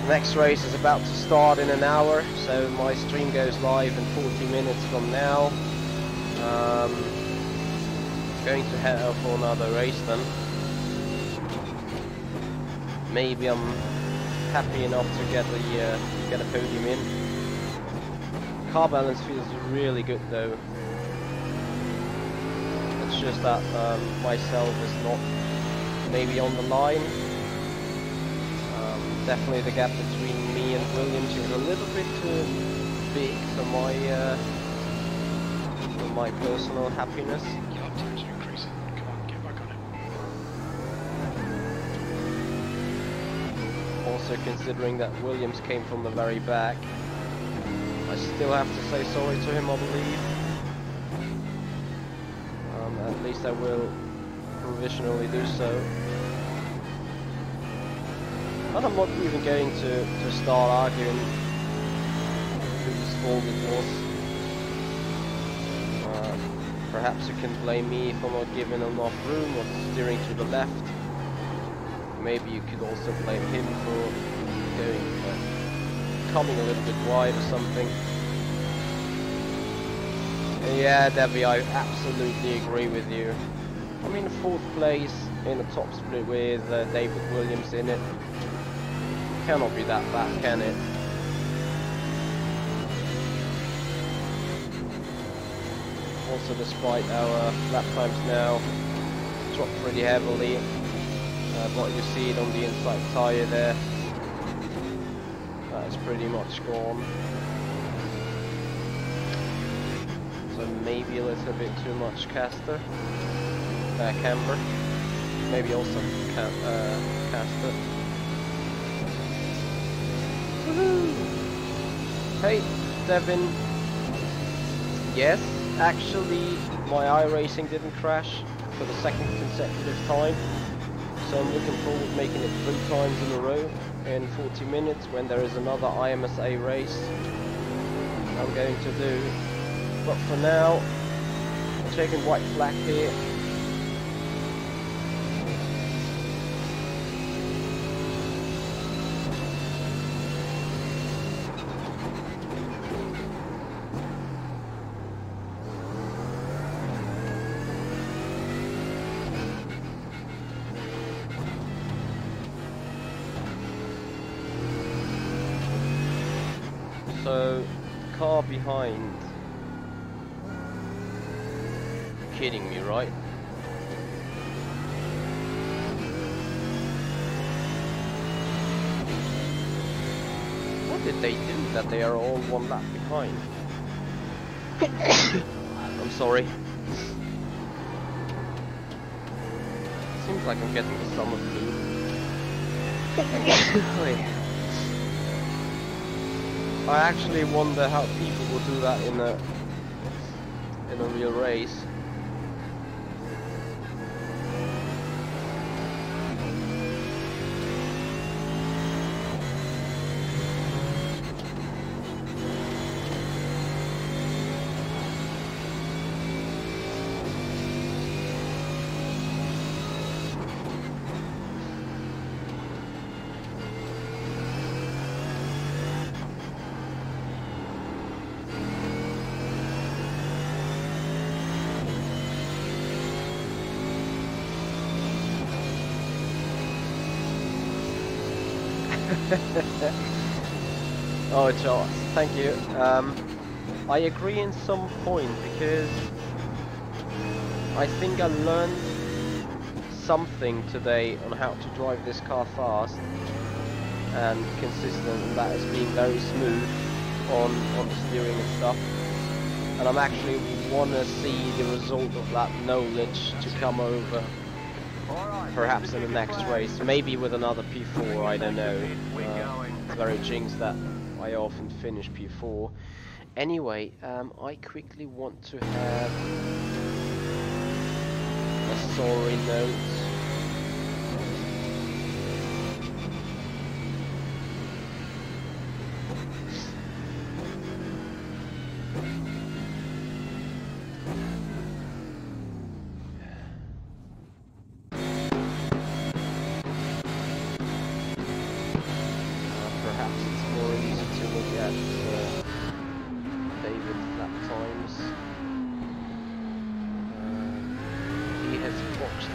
The next race is about to start in an hour, so my stream goes live in 40 minutes from now. Going to head out for another race then. Maybe I'm happy enough to get a podium in. Car balance feels really good though. It's just that myself is not maybe on the line. Definitely the gap between me and Williams is a little bit too big for my personal happiness. Your lap times are increasing. Come on, get back on it. Also considering that Williams came from the very back, I still have to say sorry to him, I believe. At least I will provisionally do so. And I'm not even going to start arguing whose fault it was. Perhaps you can blame me for not giving enough room or steering to the left. Maybe you could also blame him for coming a little bit wide or something. Yeah, Debbie, I absolutely agree with you. I mean, 4th place in a top split with David Williams in it. Cannot be that bad, can it? Also, despite our lap times now dropped pretty heavily, but you see it on the inside tyre there. That is pretty much gone. So maybe a little bit too much camber. Maybe also caster. Woohoo! Hey, Devin. Yes, actually, my iRacing didn't crash for the 2nd consecutive time. So I'm looking forward to making it 3 times in a row in 40 minutes when there is another IMSA race I'm going to do. But for now, I'm taking white flag here. So, car behind. Kidding me, right? What did they do that they are all 1 lap behind? I'm sorry. Seems like I'm getting the summer flu. I actually wonder how people would do that in a real race. Oh, Charles, thank you. I agree in some point because I think I learned something today on how to drive this car fast and consistent, and that is being very smooth on the steering and stuff. And I'm actually wanna see the result of that knowledge to come over. Perhaps in the next race, maybe with another P4, I don't know. It's very jinxed that I often finish P4. Anyway, I quickly want to have a sorry note.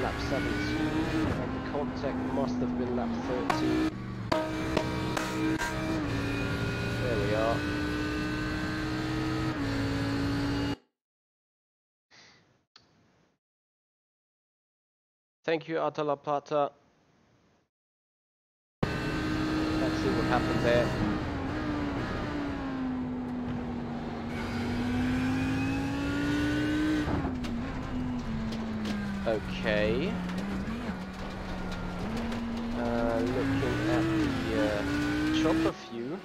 Lap 17 and the contact must have been lap 13. There we are. Thank you, Atalapata. Let's see what happened there. Okay. Looking at the chopper view.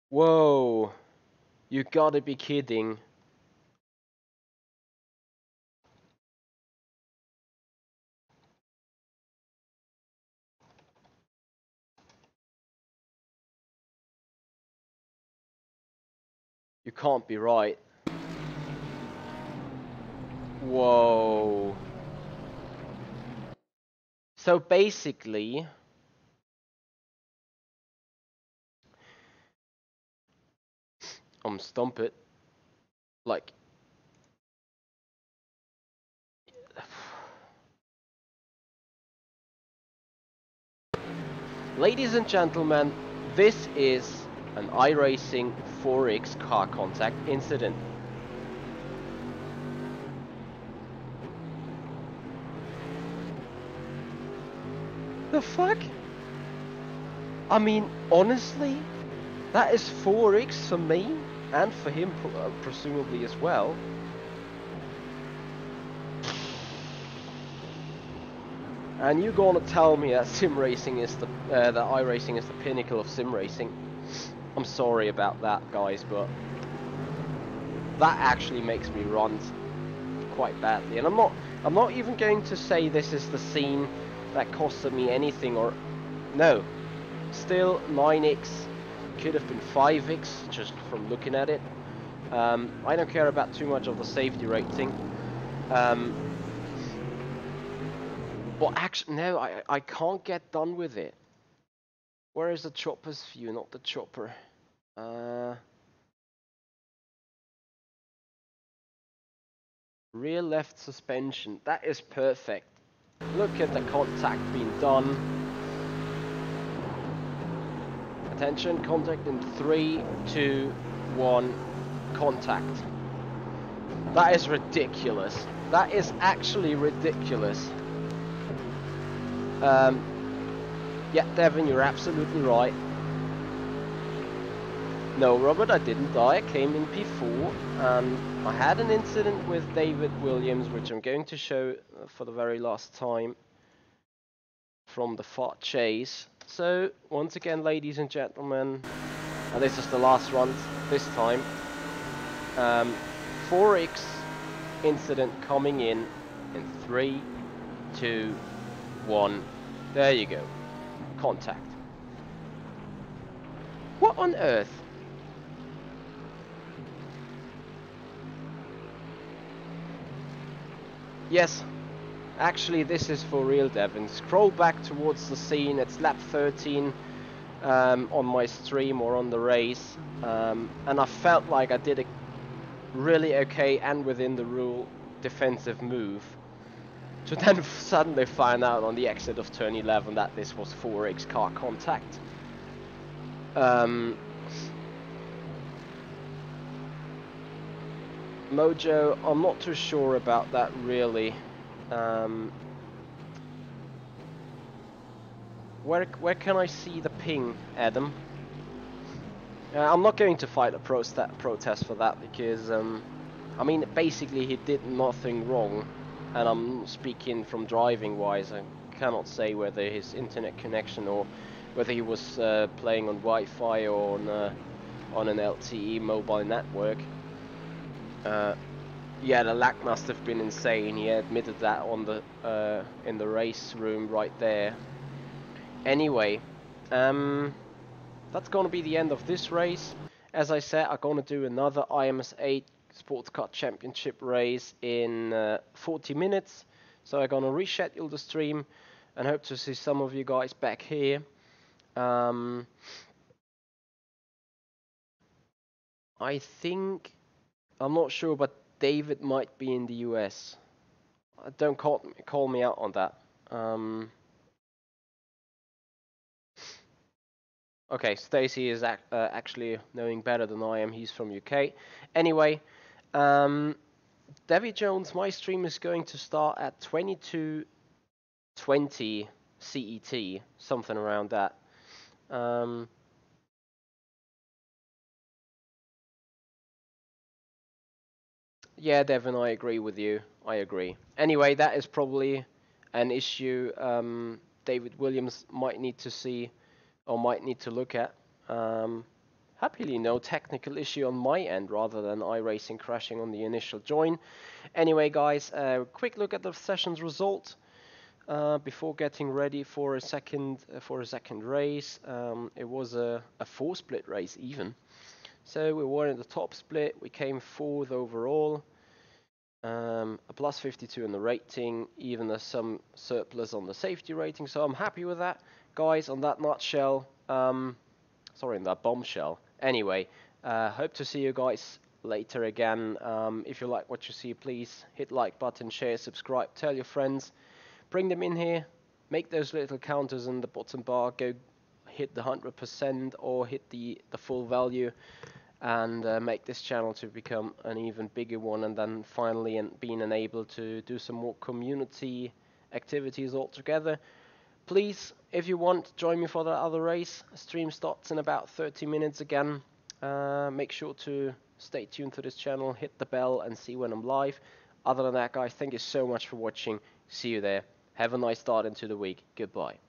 Whoa! You gotta be kidding. You can't be right. Whoa. So basically, stomp it. Like, ladies and gentlemen, this is an iRacing 4X car contact incident. The fuck? I mean, honestly, that is 4X for me, and for him presumably as well. And you're gonna tell me that sim racing is that iRacing is the pinnacle of sim racing? I'm sorry about that, guys, but that actually makes me run quite badly. And I'm not even going to say this is the scene that costed me anything, or no. Still, 9x could have been 5x just from looking at it. I don't care about too much of the safety rating. Well, actually, no, I can't get done with it. Where is the chopper's view, not the chopper? Rear left suspension, that is perfect. Look at the contact being done. Attention, contact in 3, 2, 1, contact. That is ridiculous. That is actually ridiculous. Yeah, Devin, you're absolutely right. No, Robert, I didn't die. I came in P4. I had an incident with David Williams, which I'm going to show for the very last time from the fart chase. So, once again, ladies and gentlemen, this is the last run this time. 4x incident coming in 3, 2, 1. There you go. Contact. What on earth? Yes, actually this is for real, Devin. Scroll back towards the scene. It's lap 13 on my stream or on the race. And I felt like I did a really okay and within the rule defensive move. To then suddenly find out on the exit of turn 11 that this was 4x car contact. Mojo, I'm not too sure about that really. Where can I see the ping, Adam? I'm not going to fight a protest for that because I mean basically he did nothing wrong, and I'm speaking from driving wise. I cannot say whether his internet connection or whether he was playing on Wi-Fi or on an LTE mobile network. Yeah, the lag must have been insane. He admitted that on the in the race room right there. Anyway, that's gonna be the end of this race. As I said, I'm gonna do another IMSA Sportscar Championship race in 40 minutes. So I'm gonna reschedule the stream and hope to see some of you guys back here. I think, I'm not sure, but David might be in the US. Don't call me out on that. Okay, Stacy is actually knowing better than I am. He's from UK. Anyway, Debbie Jones, my stream is going to start at 22:20 CET, something around that. Yeah, Devin, I agree with you. I agree. Anyway, that is probably an issue David Williams might need to see or might need to look at. Happily, no technical issue on my end rather than iRacing crashing on the initial join. Anyway, guys, quick look at the session's result before getting ready for a second race. It was a 4-split race even. So we were in the top split. We came 4th overall. A plus 52 in the rating, even there's some surplus on the safety rating, so I'm happy with that. Guys, on that nutshell, sorry, in that bombshell. Anyway, hope to see you guys later again. If you like what you see, please hit like button, share, subscribe, tell your friends, bring them in here, make those little counters in the bottom bar, go hit the 100% or hit the full value, and make this channel to become an even bigger one, and then finally being enabled to do some more community activities altogether. Please, if you want, join me for the other race. Stream starts in about 30 minutes again. Make sure to stay tuned to this channel, hit the bell and see when I'm live. Other than that, guys, thank you so much for watching. See you there. Have a nice start into the week. Goodbye.